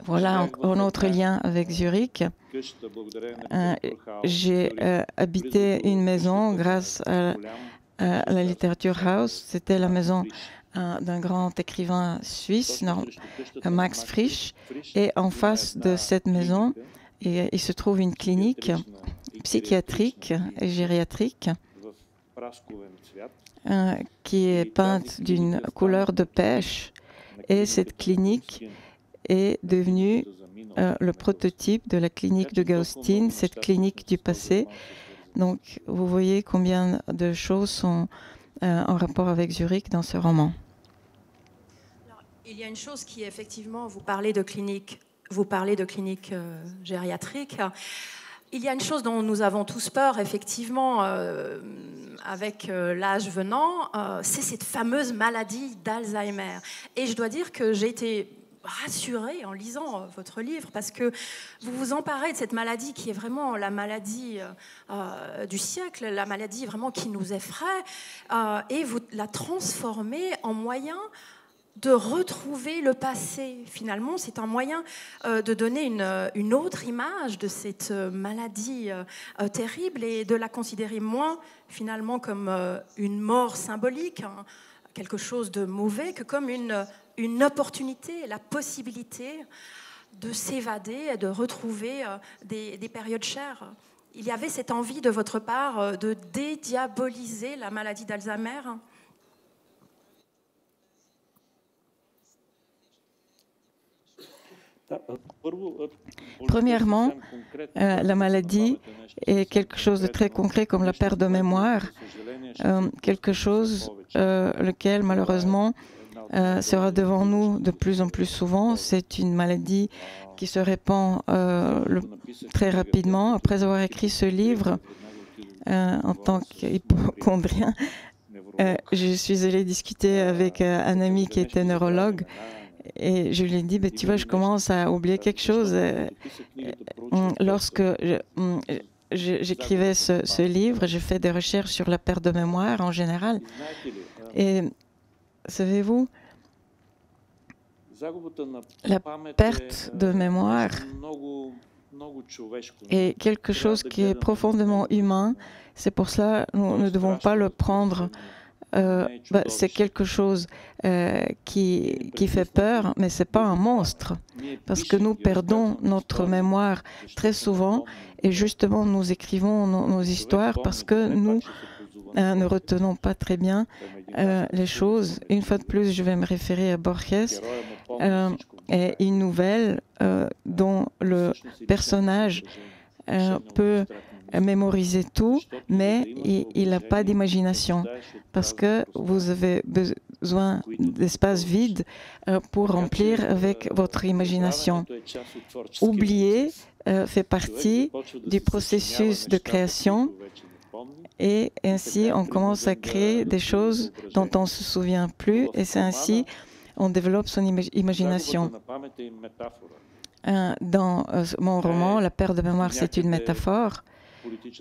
S6: Voilà un autre lien avec Zurich. J'ai habité une maison grâce à la Literature House. C'était la maison d'un grand écrivain suisse, Max Frisch. Et en face de cette maison, il se trouve une clinique psychiatrique et gériatrique qui est peinte d'une couleur de pêche. Et cette clinique est devenue le prototype de la clinique de Gaustin, cette clinique du passé. Donc, vous voyez combien de choses sont en rapport avec Zurich dans ce roman.
S1: Alors, il y a une chose qui, effectivement, vous parlez de clinique gériatrique. Il y a une chose dont nous avons tous peur, effectivement, avec l'âge venant, c'est cette fameuse maladie d'Alzheimer. Et je dois dire que j'ai été rassurée en lisant votre livre, parce que vous vous emparez de cette maladie qui est vraiment la maladie du siècle, la maladie vraiment qui nous effraie, et vous la transformez en moyen de retrouver le passé. Finalement, c'est un moyen de donner une autre image de cette maladie terrible et de la considérer moins finalement comme une mort symbolique, hein, quelque chose de mauvais, que comme une opportunité, la possibilité de s'évader et de retrouver des périodes chères. Il y avait cette envie de votre part de dédiaboliser la maladie d'Alzheimer.
S6: Premièrement, la maladie est quelque chose de très concret comme la perte de mémoire, quelque chose lequel malheureusement sera devant nous de plus en plus souvent. C'est une maladie qui se répand très rapidement. Après avoir écrit ce livre, En tant qu'hypocondrien, je suis allée discuter avec un ami qui était neurologue et je lui ai dit, tu vois, je commence à oublier quelque chose. Lorsque j'écrivais ce livre, j'ai fait des recherches sur la perte de mémoire en général. Et savez-vous, la perte de mémoire est quelque chose qui est profondément humain. C'est pour cela que nous ne devons pas le prendre. C'est quelque chose qui fait peur, mais ce n'est pas un monstre. Parce que nous perdons notre mémoire très souvent et justement nous écrivons nos histoires parce que nous ne retenons pas très bien les choses. Une fois de plus, je vais me référer à Borges et une nouvelle dont le personnage peut mémoriser tout, mais il n'a pas d'imagination parce que vous avez besoin d'espace vide pour remplir avec votre imagination. Oublier fait partie du processus de création et ainsi on commence à créer des choses dont on ne se souvient plus et c'est ainsi on développe son imagination. Dans mon roman, la perte de mémoire, c'est une métaphore.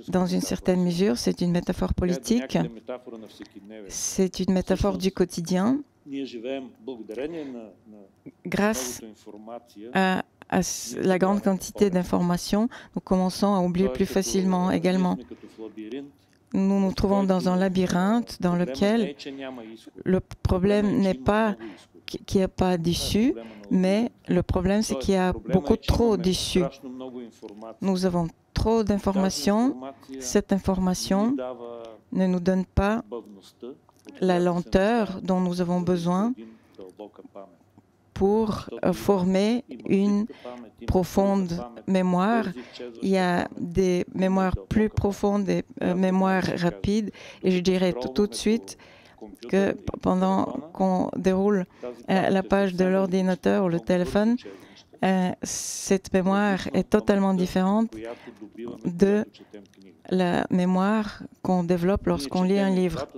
S6: Dans une certaine mesure, c'est une métaphore politique. C'est une métaphore du quotidien. Grâce à la grande quantité d'informations, nous commençons à oublier plus facilement également. Nous nous trouvons dans un labyrinthe dans lequel le problème n'est pas qu'il n'y a pas d'issue, mais le problème, c'est qu'il y a beaucoup trop d'issues. Nous avons trop d'informations. Cette information ne nous donne pas la lenteur dont nous avons besoin pour former une profonde mémoire. Il y a des mémoires plus profondes, des mémoires rapides, et je dirais tout de suite que pendant qu'on déroule la page de l'ordinateur ou le téléphone, cette mémoire est totalement différente de la mémoire qu'on développe lorsqu'on lit un livre.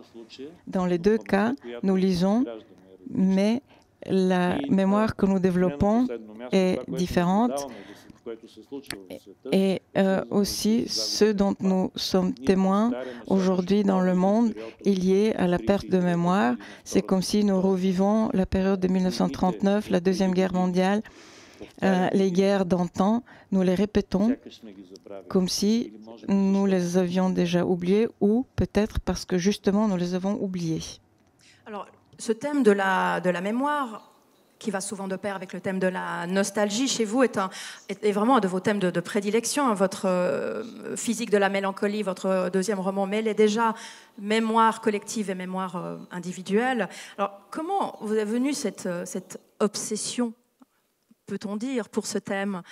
S6: Dans les deux cas, nous lisons, mais la mémoire que nous développons est différente. Et aussi, ce dont nous sommes témoins aujourd'hui dans le monde est lié à la perte de mémoire. C'est comme si nous revivons la période de 1939, la Deuxième Guerre mondiale, les guerres d'antan, nous les répétons comme si nous les avions déjà oubliées ou peut-être parce que justement nous les avons oubliées.
S1: Alors, ce thème de la mémoire, qui va souvent de pair avec le thème de la nostalgie, chez vous, est vraiment un de vos thèmes de prédilection. Votre Physique de la mélancolie, votre deuxième roman, mêlait déjà mémoire collective et mémoire individuelle. Alors, comment vous est venue cette obsession, peut-on dire, pour ce thème ?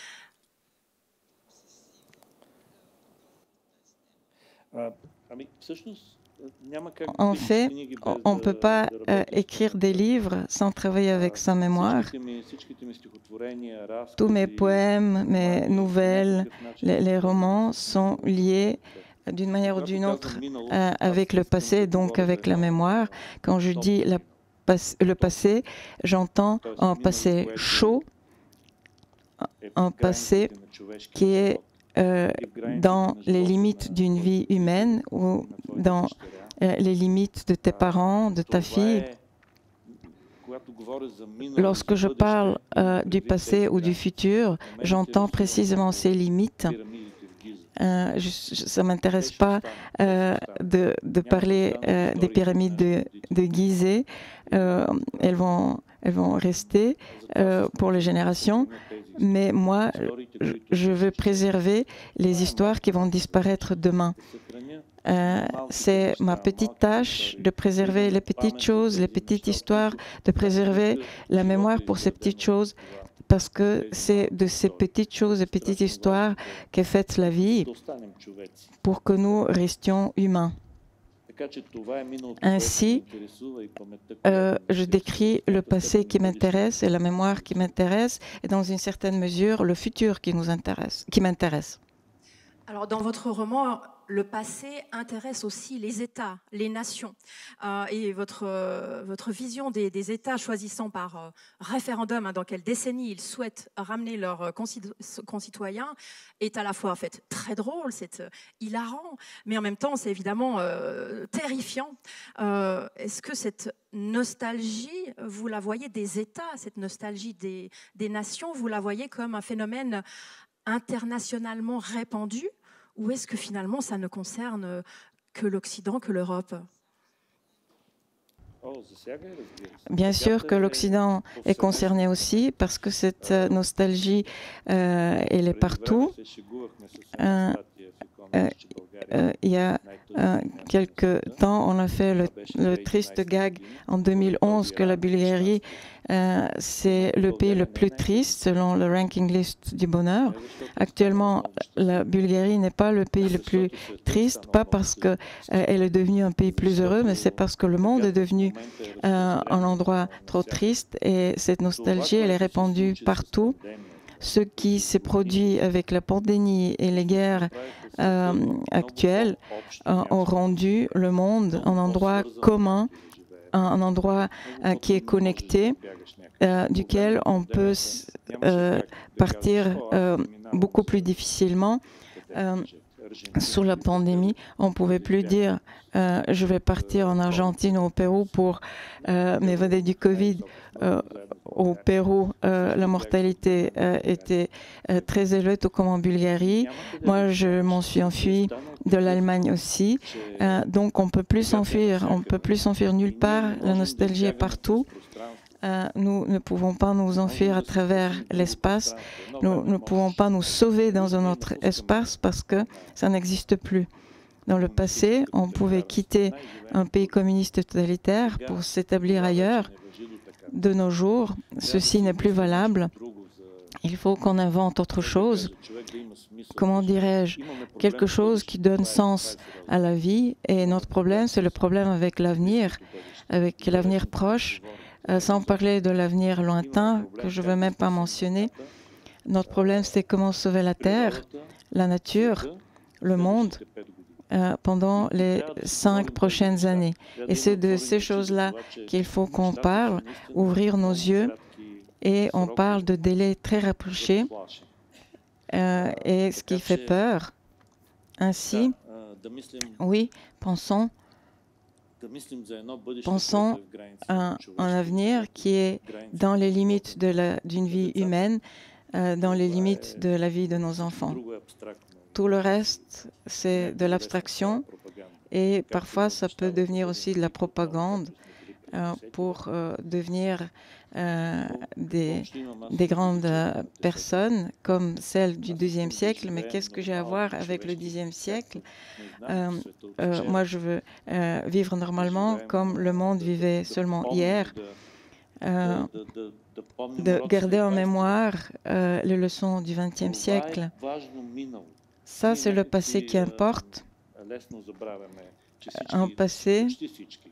S6: En fait, on ne peut pas écrire des livres sans travailler avec sa mémoire. Tous mes poèmes, mes nouvelles, les romans sont liés d'une manière ou d'une autre avec le passé, donc avec la mémoire. Quand je dis le passé, j'entends un passé chaud, un passé qui est dans les limites d'une vie humaine ou dans les limites de tes parents, de ta fille. Lorsque je parle du passé ou du futur, j'entends précisément ces limites. Ça ne m'intéresse pas de parler des pyramides de Gizeh. Elles vont rester pour les générations. Mais moi, je veux préserver les histoires qui vont disparaître demain. C'est ma petite tâche de préserver les petites choses, les petites histoires, de préserver la mémoire pour ces petites choses, parce que c'est de ces petites choses et petites histoires qu'est faite la vie pour que nous restions humains. Ainsi, je décris le passé qui m'intéresse et la mémoire qui m'intéresse, et dans une certaine mesure, le futur qui m'intéresse.
S1: Alors, dans votre roman, le passé intéresse aussi les États, les nations. Et votre vision des États choisissant par référendum dans quelle décennie ils souhaitent ramener leurs concitoyens est à la fois en fait très drôle, c'est hilarant, mais en même temps c'est évidemment terrifiant. Est-ce que cette nostalgie, vous la voyez des États, cette nostalgie des nations, vous la voyez comme un phénomène internationalement répandu, ou est-ce que finalement ça ne concerne que l'Occident, que l'Europe ?
S6: Bien sûr que l'Occident est concerné aussi parce que cette nostalgie, elle est partout. Il y a quelques temps, on a fait le triste gag en 2011 que la Bulgarie, c'est le pays le plus triste selon le ranking list du bonheur. Actuellement, la Bulgarie n'est pas le pays le plus triste, pas parce qu'elle est devenue un pays plus heureux, mais c'est parce que le monde est devenu un endroit trop triste et cette nostalgie, elle est répandue partout. Ce qui s'est produit avec la pandémie et les guerres actuelles ont rendu le monde un endroit commun, un endroit qui est connecté, duquel on peut partir beaucoup plus difficilement. Sous la pandémie, on ne pouvait plus dire je vais partir en Argentine ou au Pérou pour m'évader du Covid. Au Pérou, la mortalité était très élevée, tout comme en Bulgarie. Moi, je m'en suis enfuie de l'Allemagne aussi. Donc, on ne peut plus s'enfuir. On ne peut plus s'enfuir nulle part. La nostalgie est partout. Nous ne pouvons pas nous enfuir à travers l'espace. Nous ne pouvons pas nous sauver dans un autre espace parce que ça n'existe plus. Dans le passé, on pouvait quitter un pays communiste totalitaire pour s'établir ailleurs. De nos jours, ceci n'est plus valable. Il faut qu'on invente autre chose. Comment dirais-je? Quelque chose qui donne sens à la vie. Et notre problème, c'est le problème avec l'avenir proche. Sans parler de l'avenir lointain, que je ne veux même pas mentionner. Notre problème, c'est comment sauver la Terre, la nature, le monde pendant les 5 prochaines années. Et c'est de ces choses-là qu'il faut qu'on parle, ouvrir nos yeux, et on parle de délais très rapprochés, et ce qui fait peur. Ainsi, oui, pensons à un avenir qui est dans les limites d'une vie humaine, dans les limites de la vie de nos enfants. Tout le reste, c'est de l'abstraction et parfois ça peut devenir aussi de la propagande pour devenir des grandes personnes comme celles du XIIe siècle. Mais qu'est-ce que j'ai à voir avec le Xe siècle? Moi, je veux vivre normalement comme le monde vivait seulement hier. De garder en mémoire les leçons du XXe siècle. Ça, c'est le passé qui importe. Un passé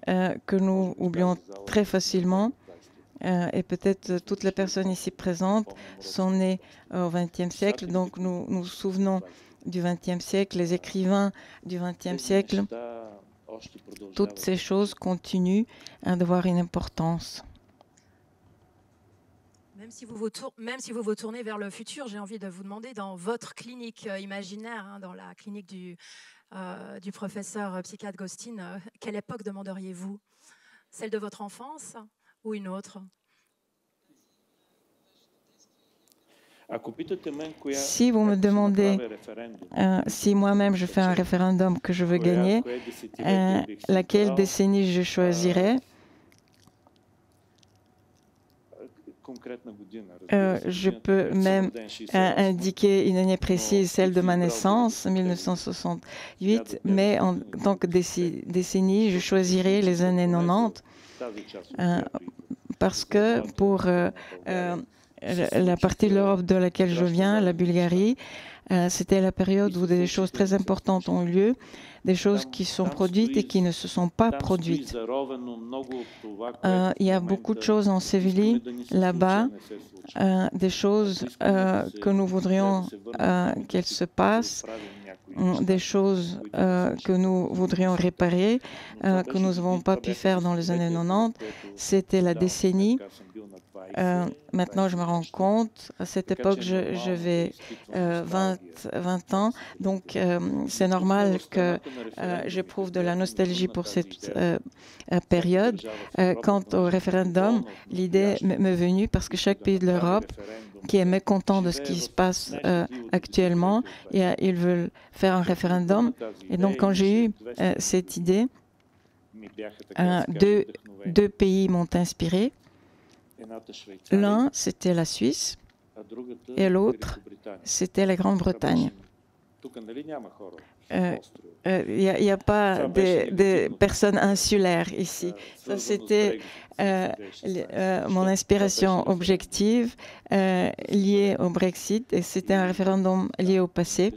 S6: que nous oublions très facilement. Et peut-être toutes les personnes ici présentes sont nées au XXe siècle, donc nous nous souvenons du XXe siècle, les écrivains du XXe siècle. Toutes ces choses continuent d'avoir une importance.
S1: Même si vous vous tournez vers le futur, j'ai envie de vous demander, dans votre clinique imaginaire, dans la clinique du professeur psychiatre Gostin, quelle époque demanderiez-vous? Celle de votre enfance ou une autre?
S6: Si vous me demandez si moi-même je fais un référendum que je veux gagner, laquelle décennie je choisirais? Je peux même indiquer une année précise, celle de ma naissance, 1968, mais en tant que décennie, je choisirais les années 90, parce que pour la partie de l'Europe de laquelle je viens, la Bulgarie, c'était la période où des choses très importantes ont eu lieu, des choses qui sont produites et qui ne se sont pas produites. Il y a beaucoup de choses ensevelies là-bas, des choses que nous voudrions qu'elles se passent, des choses que nous voudrions réparer, que nous n'avons pas pu faire dans les années 90. C'était la décennie. Maintenant, je me rends compte, à cette époque, j'avais 20 ans, donc c'est normal que j'éprouve de la nostalgie pour cette période. Quant au référendum, l'idée m'est venue parce que chaque pays de l'Europe qui est mécontent de ce qui se passe actuellement, et ils veulent faire un référendum. Et donc, quand j'ai eu cette idée, deux pays m'ont inspiré. L'un, c'était la Suisse, et l'autre, c'était la Grande-Bretagne. Il n'y a pas de personnes insulaires ici. Ça, c'était mon inspiration objective liée au Brexit, et c'était un référendum lié au passé.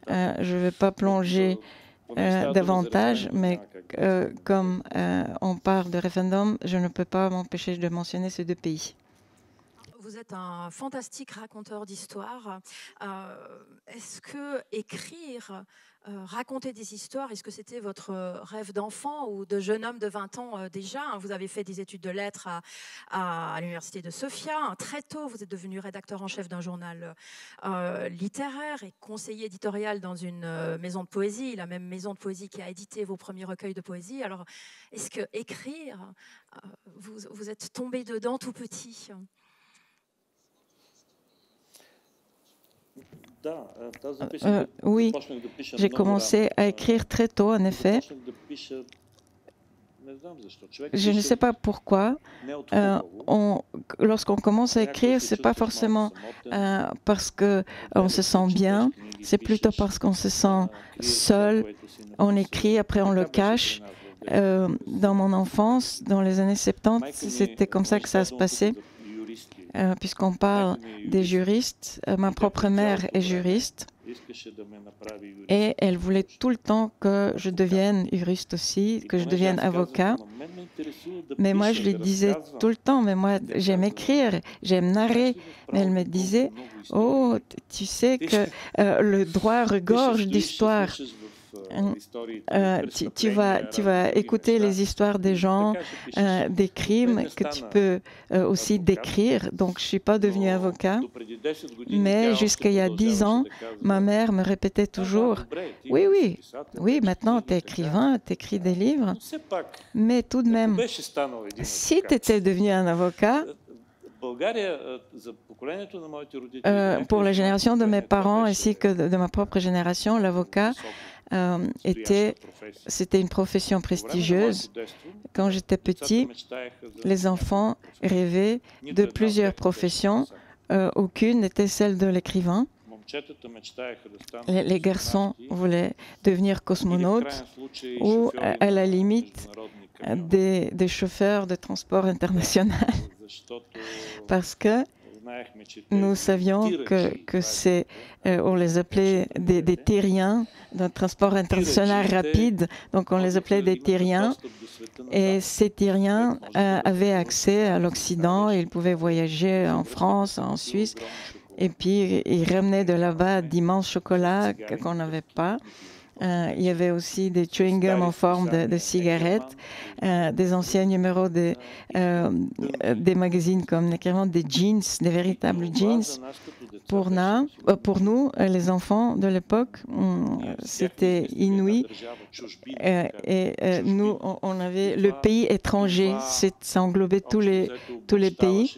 S6: Je ne vais pas plonger davantage, mais comme on parle de référendum, je ne peux pas m'empêcher de mentionner ces deux pays.
S1: Vous êtes un fantastique raconteur d'histoires. Est-ce que écrire, raconter des histoires, est-ce que c'était votre rêve d'enfant ou de jeune homme de 20 ans déjà? Vous avez fait des études de lettres à l'université de Sofia. Très tôt, vous êtes devenu rédacteur en chef d'un journal littéraire et conseiller éditorial dans une maison de poésie, la même maison de poésie qui a édité vos premiers recueils de poésie. Alors, est-ce que écrire, vous êtes tombé dedans tout petit?
S6: Oui, j'ai commencé à écrire très tôt, en effet. Je ne sais pas pourquoi. Lorsqu'on commence à écrire, ce n'est pas forcément parce qu'on se sent bien, c'est plutôt parce qu'on se sent seul. On écrit, après on le cache. Dans mon enfance, dans les années 70, c'était comme ça que ça se passait. Puisqu'on parle des juristes, ma propre mère est juriste et elle voulait tout le temps que je devienne juriste aussi, que je devienne avocat. Mais moi, je lui disais tout le temps, mais moi, j'aime écrire, j'aime narrer. Mais elle me disait, oh, tu sais que le droit regorge d'histoires. Tu vas écouter les histoires des gens, des crimes que tu peux aussi décrire. Donc, je ne suis pas devenue avocat. Mais jusqu'à il y a 10 ans, ma mère me répétait toujours, oui, maintenant tu es écrivain, tu écris des livres. Mais tout de même, si tu étais devenu un avocat, pour la génération de mes parents ainsi que de ma propre génération, l'avocat, c'était une profession prestigieuse. Quand j'étais petit, les enfants rêvaient de plusieurs professions. Aucune n'était celle de l'écrivain. Les garçons voulaient devenir cosmonautes ou, à la limite, des chauffeurs de transport international. Parce que nous savions que c'est, on les appelait des terriens, d'un transport international rapide, donc on les appelait des terriens. Et ces terriens avaient accès à l'Occident, ils pouvaient voyager en France, en Suisse, et puis ils ramenaient de là-bas d'immenses chocolats qu'on n'avait pas. Il y avait aussi des chewing-gums en forme de cigarettes, des anciens numéros des magazines comme des jeans, des véritables jeans. Pour nous, les enfants de l'époque, c'était inouï. Et nous, on avait le pays étranger, ça englobait tous les pays.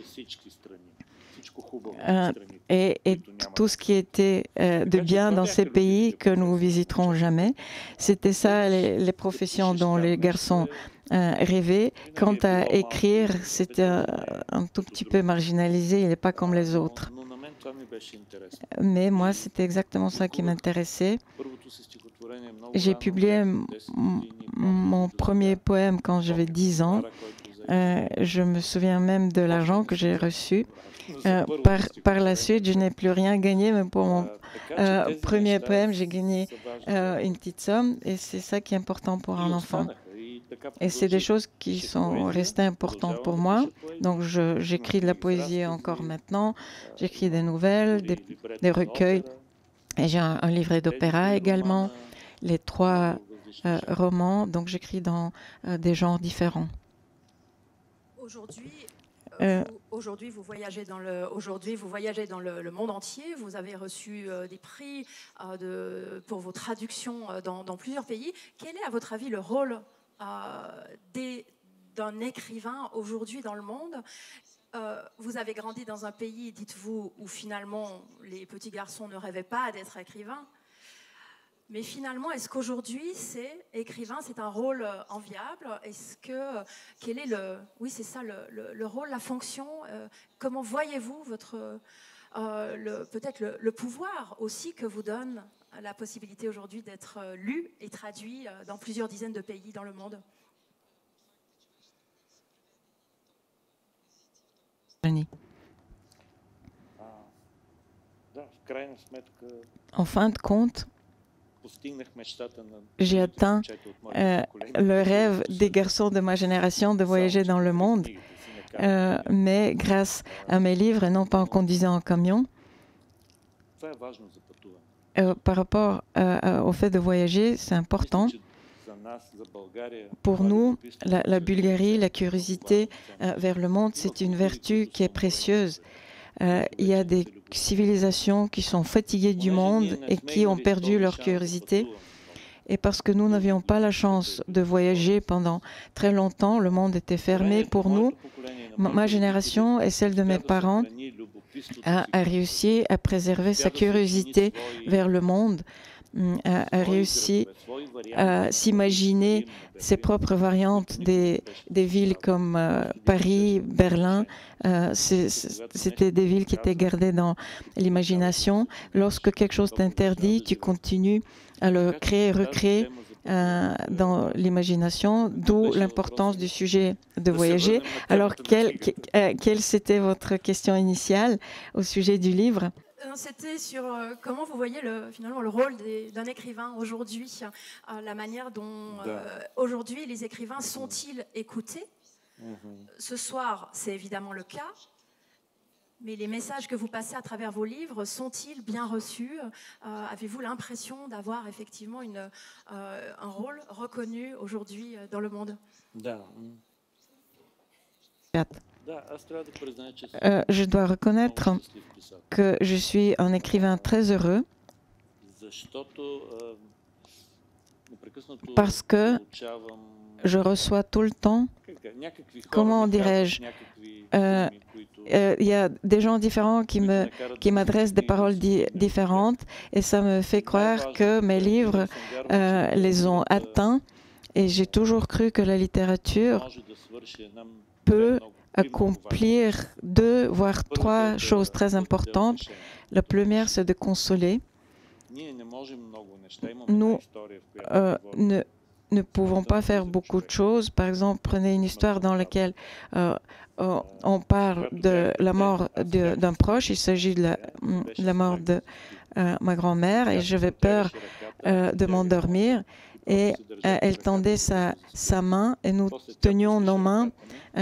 S6: Et tout ce qui était de bien dans ces pays que nous visiterons jamais. C'était ça les professions dont les garçons rêvaient. Quant à écrire, c'était un tout petit peu marginalisé, il n'est pas comme les autres. Mais moi, c'était exactement ça qui m'intéressait. J'ai publié mon premier poème quand j'avais 10 ans. Je me souviens même de l'argent que j'ai reçu. Par la suite, je n'ai plus rien gagné, mais pour mon premier poème, j'ai gagné une petite somme, et c'est ça qui est important pour un enfant. Et c'est des choses qui sont restées importantes pour moi. Donc, j'écris de la poésie encore maintenant, j'écris des nouvelles, des recueils Et j'ai un livret d'opéra également, les 3 romans, donc j'écris dans des genres différents.
S1: Aujourd'hui, vous voyagez dans le monde entier. Vous avez reçu des prix pour vos traductions dans plusieurs pays. Quel est, à votre avis, le rôle d'un écrivain aujourd'hui dans le monde? Vous avez grandi dans un pays, dites-vous, où finalement les petits garçons ne rêvaient pas d'être écrivains. Mais finalement, est-ce qu'aujourd'hui, écrivain, c'est un rôle enviable? Quel est le rôle, la fonction? Comment voyez-vous peut-être le pouvoir aussi que vous donne la possibilité aujourd'hui d'être lu et traduit dans plusieurs dizaines de pays dans le monde?
S6: En fin de compte, j'ai atteint le rêve des garçons de ma génération de voyager dans le monde, mais grâce à mes livres et non pas en conduisant en camion. Par rapport au fait de voyager, c'est important. Pour nous, la Bulgarie, la curiosité vers le monde, c'est une vertu qui est précieuse. Il y a des civilisations qui sont fatiguées du monde et qui ont perdu leur curiosité. Et parce que nous n'avions pas la chance de voyager pendant très longtemps, le monde était fermé pour nous. Ma génération et celle de mes parents a réussi à préserver sa curiosité vers le monde, a réussi à s'imaginer ses propres variantes des villes comme Paris, Berlin. C'était des villes qui étaient gardées dans l'imagination. Lorsque quelque chose t'interdit, tu continues à le créer, recréer dans l'imagination, d'où l'importance du sujet de voyager. Alors, quelle c'était votre question initiale au sujet du livre?
S1: C'était sur comment vous voyez finalement le rôle d'un écrivain aujourd'hui, la manière dont aujourd'hui les écrivains sont-ils écoutés? Ce soir, c'est évidemment le cas, mais les messages que vous passez à travers vos livres sont-ils bien reçus? Avez-vous l'impression d'avoir effectivement un rôle reconnu aujourd'hui dans le monde?
S6: Je dois reconnaître que je suis un écrivain très heureux parce que je reçois tout le temps, comment dirais-je, il y a des gens différents qui m'adressent des paroles différentes et ça me fait croire que mes livres les ont atteints et j'ai toujours cru que la littérature peut accomplir 2 voire 3 choses très importantes. La première, c'est de consoler. Nous ne pouvons pas faire beaucoup de choses. Par exemple, prenez une histoire dans laquelle on parle de la mort d'un proche. Il s'agit de la mort de ma grand-mère et j'avais peur de m'endormir. Et elle tendait sa main et nous tenions nos mains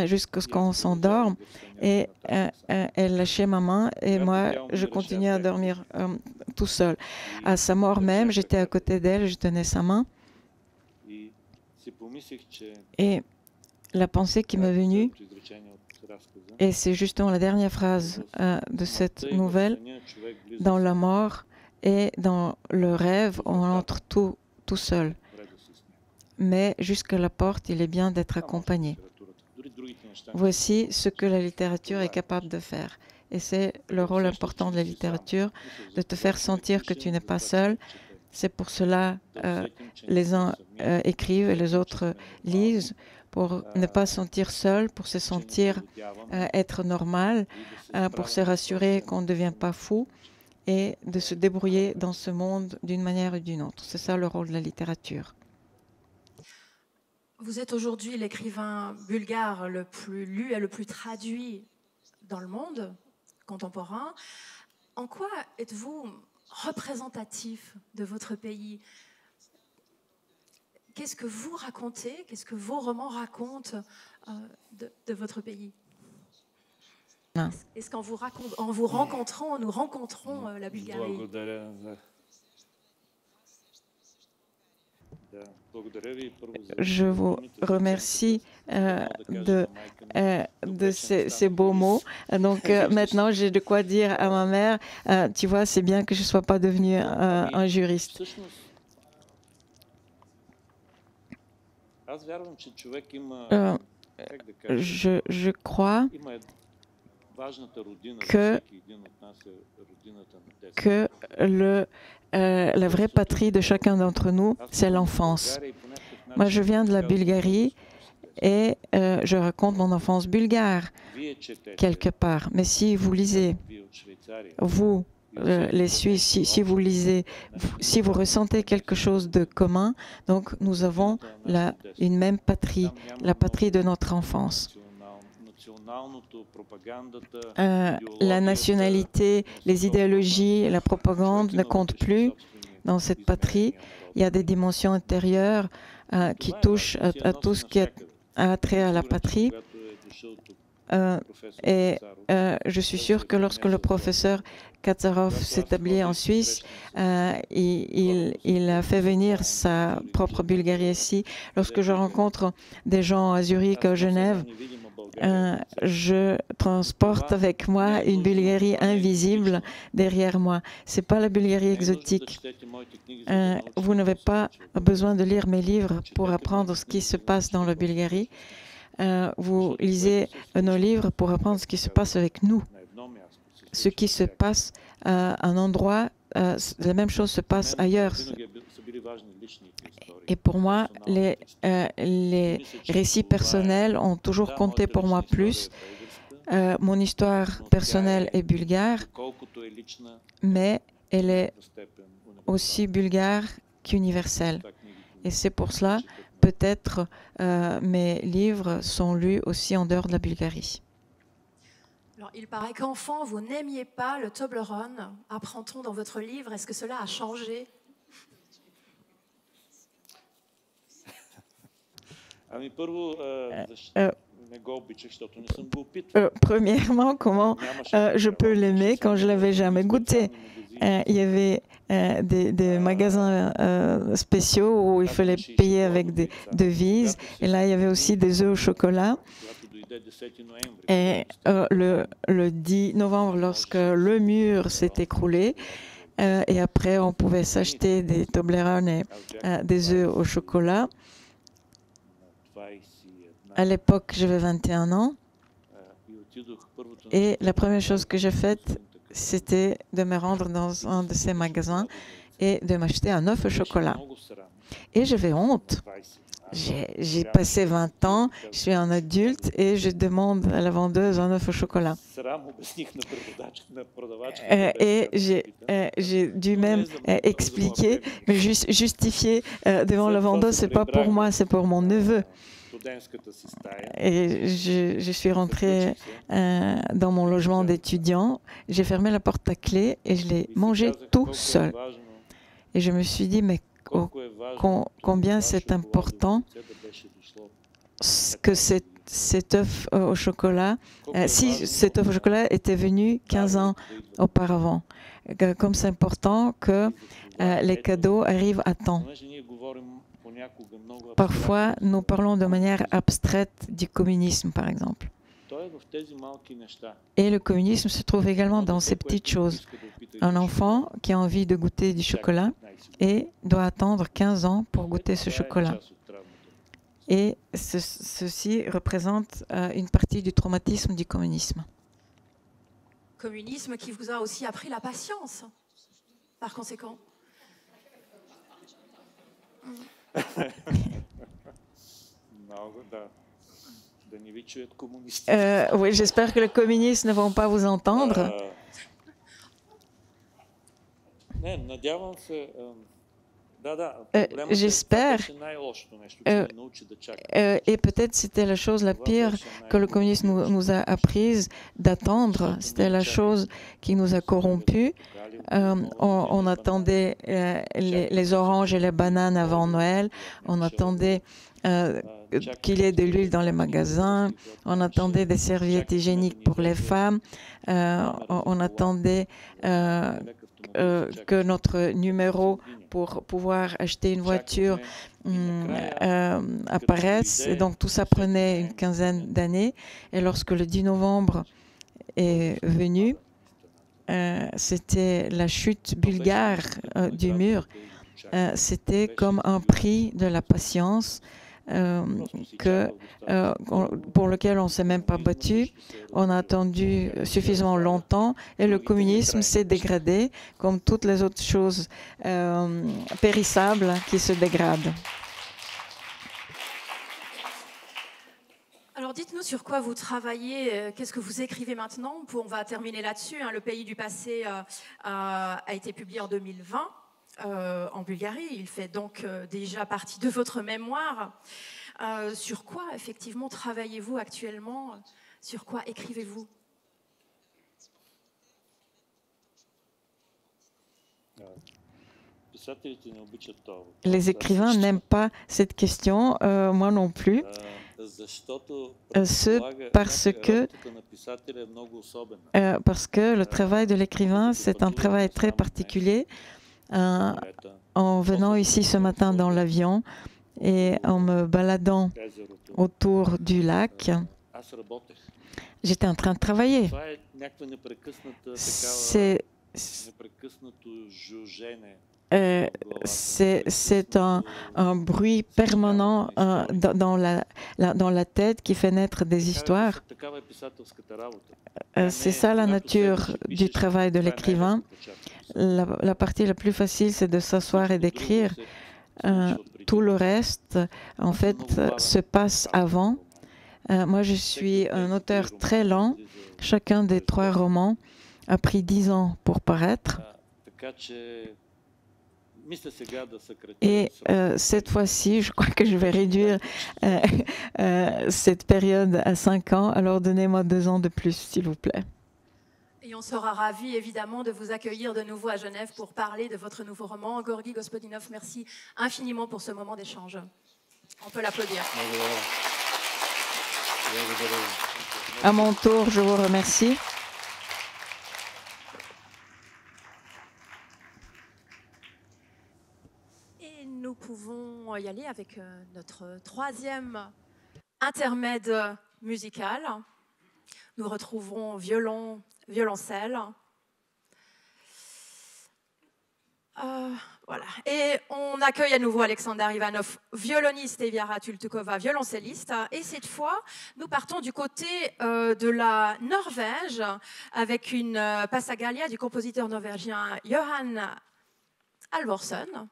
S6: jusqu'à ce qu'on s'endorme. Et elle lâchait ma main et moi, je continuais à dormir tout seul. À sa mort même, j'étais à côté d'elle, je tenais sa main. Et la pensée qui m'est venue, et c'est justement la dernière phrase de cette nouvelle, dans la mort et dans le rêve, on entre tout seul. Mais jusqu'à la porte, il est bien d'être accompagné. Voici ce que la littérature est capable de faire. Et c'est le rôle important de la littérature, de te faire sentir que tu n'es pas seul. C'est pour cela les uns écrivent et les autres lisent, pour ne pas se sentir seul, pour se sentir être normal, pour se rassurer qu'on ne devient pas fou et de se débrouiller dans ce monde d'une manière ou d'une autre. C'est ça le rôle de la littérature.
S1: Vous êtes aujourd'hui l'écrivain bulgare le plus lu et le plus traduit dans le monde contemporain. En quoi êtes-vous représentatif de votre pays? Qu'est-ce que vous racontez? Qu'est-ce que vos romans racontent de votre pays? Est-ce qu'en vous rencontrant, nous rencontrons la Bulgarie?
S6: Je vous remercie de ces beaux mots. Donc maintenant, j'ai de quoi dire à ma mère, tu vois, c'est bien que je ne sois pas devenu un juriste. Je crois que la vraie patrie de chacun d'entre nous, c'est l'enfance. Moi, je viens de la Bulgarie et je raconte mon enfance bulgare quelque part. Mais si vous lisez, vous, les Suisses, si vous lisez, si vous ressentez quelque chose de commun, donc nous avons une même patrie, la patrie de notre enfance. La nationalité, les idéologies, la propagande ne comptent plus dans cette patrie. Il y a des dimensions intérieures qui touchent à tout ce qui a trait à la patrie. Je suis sûre que lorsque le professeur Katsarov s'établit en Suisse, il a fait venir sa propre Bulgarie ici. Lorsque je rencontre des gens à Zurich, à Genève, je transporte avec moi une Bulgarie invisible derrière moi. Ce n'est pas la Bulgarie exotique. Vous n'avez pas besoin de lire mes livres pour apprendre ce qui se passe dans la Bulgarie. Vous lisez nos livres pour apprendre ce qui se passe avec nous. Ce qui se passe à un endroit, la même chose se passe ailleurs. Et pour moi, les récits personnels ont toujours compté pour moi plus. Mon histoire personnelle est bulgare, mais elle est aussi bulgare qu'universelle. Et c'est pour cela, peut-être, mes livres sont lus aussi en dehors de la Bulgarie.
S1: Alors, il paraît qu'enfant, vous n'aimiez pas le Toblerone. Apprend-on dans votre livre? Est-ce que cela a changé?
S6: Premièrement, comment je peux l'aimer quand je ne l'avais jamais goûté? Il y avait des magasins spéciaux où il fallait payer avec des devises. Et là, il y avait aussi des œufs au chocolat. Et le 10 novembre, lorsque le mur s'est écroulé, et après, on pouvait s'acheter des Toblerone et des œufs au chocolat. À l'époque, j'avais 21 ans. Et la première chose que j'ai faite, c'était de me rendre dans un de ces magasins et de m'acheter un œuf au chocolat. Et j'avais honte. J'ai passé 20 ans, je suis un adulte et je demande à la vendeuse un œuf au chocolat. Et j'ai dû même expliquer, mais justifier devant la vendeuse, c'est pas pour moi, c'est pour mon neveu. Et je suis rentrée dans mon logement d'étudiant, j'ai fermé la porte à clé et je l'ai mangé tout seul. Et je me suis dit, mais combien c'est important que cet œuf au chocolat, si cet œuf au chocolat était venu 15 ans auparavant, comme c'est important que les cadeaux arrivent à temps. Parfois, nous parlons de manière abstraite du communisme, par exemple. Et le communisme se trouve également dans ces petites choses. Un enfant qui a envie de goûter du chocolat et doit attendre 15 ans pour goûter ce chocolat. Et ceci représente une partie du traumatisme du communisme.
S1: Communisme qui vous a aussi appris la patience, par conséquent.
S6: Oui, j'espère que les communistes ne vont pas vous entendre. J'espère. Et peut-être c'était la chose la pire que le communisme nous a apprise d'attendre. C'était la chose qui nous a corrompus. On attendait les oranges et les bananes avant Noël. On attendait qu'il y ait de l'huile dans les magasins, on attendait des serviettes hygiéniques pour les femmes, on attendait que notre numéro pour pouvoir acheter une voiture apparaisse. Et donc tout ça prenait une quinzaine d'années. Et lorsque le 10 novembre est venu, c'était la chute bulgare du mur. C'était comme un prix de la patience pour lequel on ne s'est même pas battu. On a attendu suffisamment longtemps et le communisme s'est dégradé comme toutes les autres choses périssables qui se dégradent.
S1: Alors dites-nous sur quoi vous travaillez, qu'est-ce que vous écrivez maintenant? On va terminer là-dessus. Le pays du passé a été publié en 2020 en Bulgarie. Il fait donc déjà partie de votre mémoire. Sur quoi effectivement travaillez-vous actuellement? Sur quoi écrivez-vous?
S6: Les écrivains n'aiment pas cette question, moi non plus. Parce que le travail de l'écrivain, c'est un travail très particulier. En venant ici ce matin dans l'avion et en me baladant autour du lac, j'étais en train de travailler. C'est un bruit permanent dans la tête qui fait naître des histoires. C'est ça la nature du travail de l'écrivain. La partie la plus facile, c'est de s'asseoir et d'écrire. Tout le reste, en fait, se passe avant. Moi, je suis un auteur très lent. Chacun des 3 romans a pris 10 ans pour paraître. Et cette fois-ci, je crois que je vais réduire cette période à 5 ans. Alors, donnez-moi 2 ans de plus, s'il vous plaît.
S1: Et on sera ravis, évidemment, de vous accueillir de nouveau à Genève pour parler de votre nouveau roman. Gorgi Gospodinov, merci infiniment pour ce moment d'échange. On peut l'applaudir.
S6: À mon tour, je vous remercie.
S1: Et nous pouvons y aller avec notre 3e intermède musical. Nous retrouverons violoncelle. Voilà. Et on accueille à nouveau Alexander Ivanov, violoniste, et Viara Tultukova, violoncelliste. Et cette fois, nous partons du côté de la Norvège avec une passagalia du compositeur norvégien Johan Halvorsen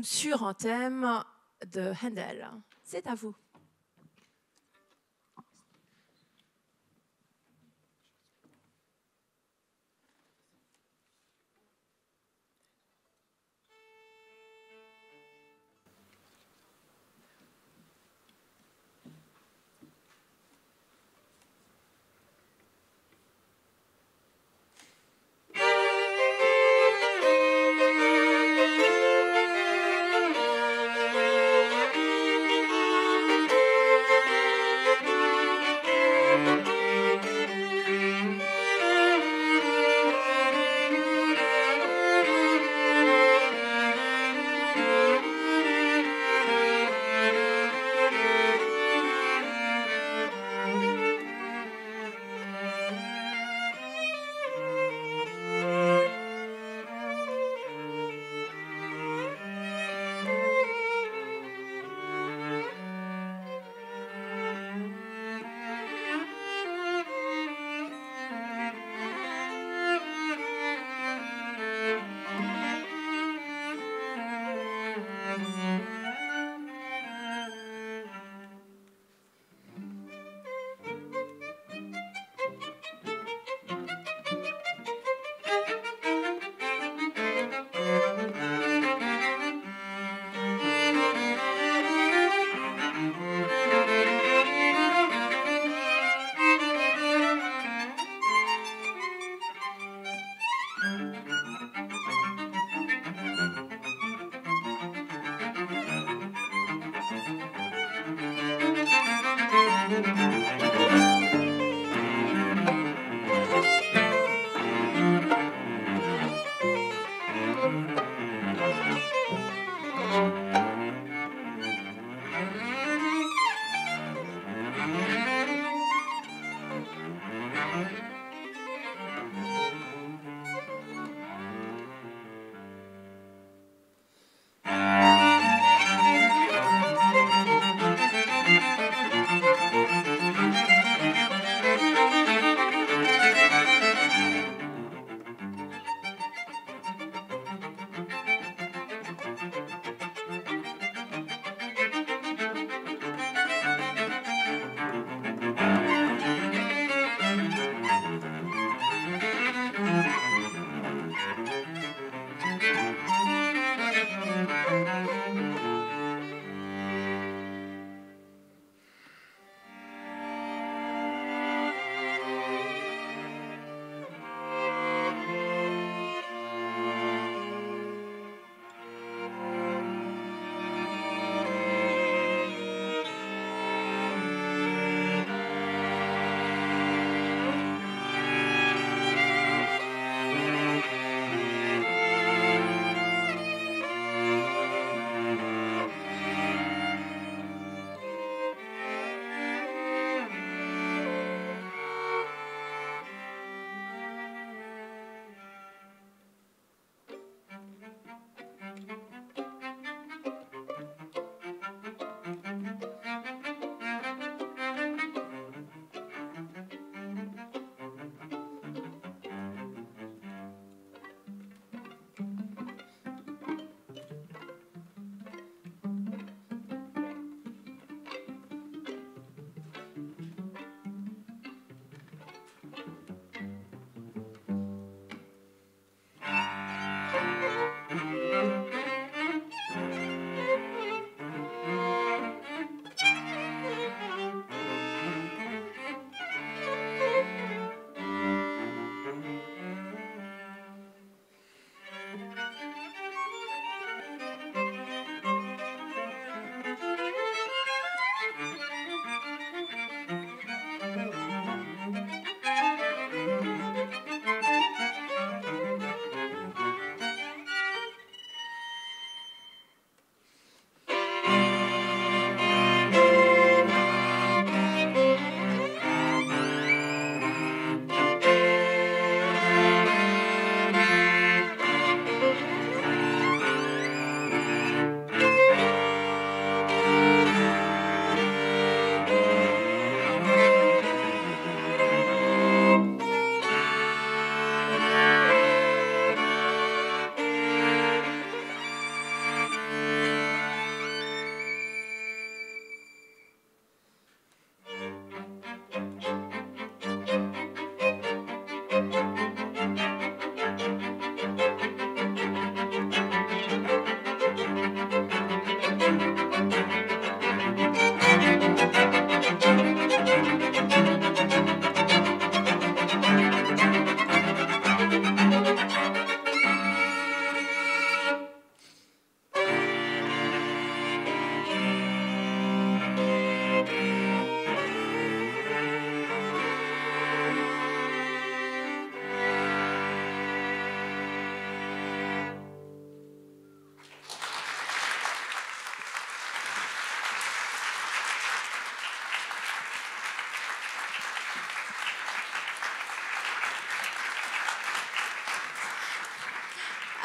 S1: sur un thème de Handel. C'est à vous.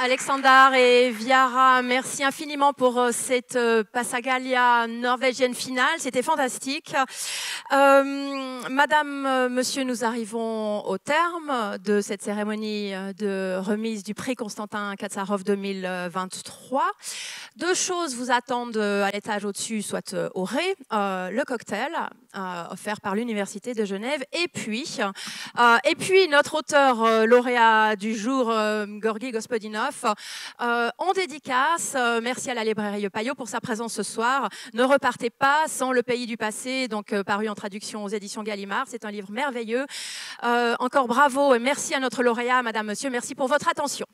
S1: Alexander et Viara, merci infiniment pour cette Passagalia norvégienne finale. C'était fantastique. Madame, monsieur, nous arrivons au terme de cette cérémonie de remise du prix Konstantin Katsarov 2023. Deux choses vous attendent à l'étage au-dessus, soit au Ré, le cocktail offert par l'Université de Genève, et puis notre auteur lauréat du jour, Gorgi Gospodinov, en dédicace. Merci à la librairie Payot pour sa présence ce soir. Ne repartez pas sans Le Pays du Passé, donc paru en traduction aux éditions Gallimard. C'est un livre merveilleux. Encore bravo et merci à notre lauréat, madame, monsieur. Merci pour votre attention.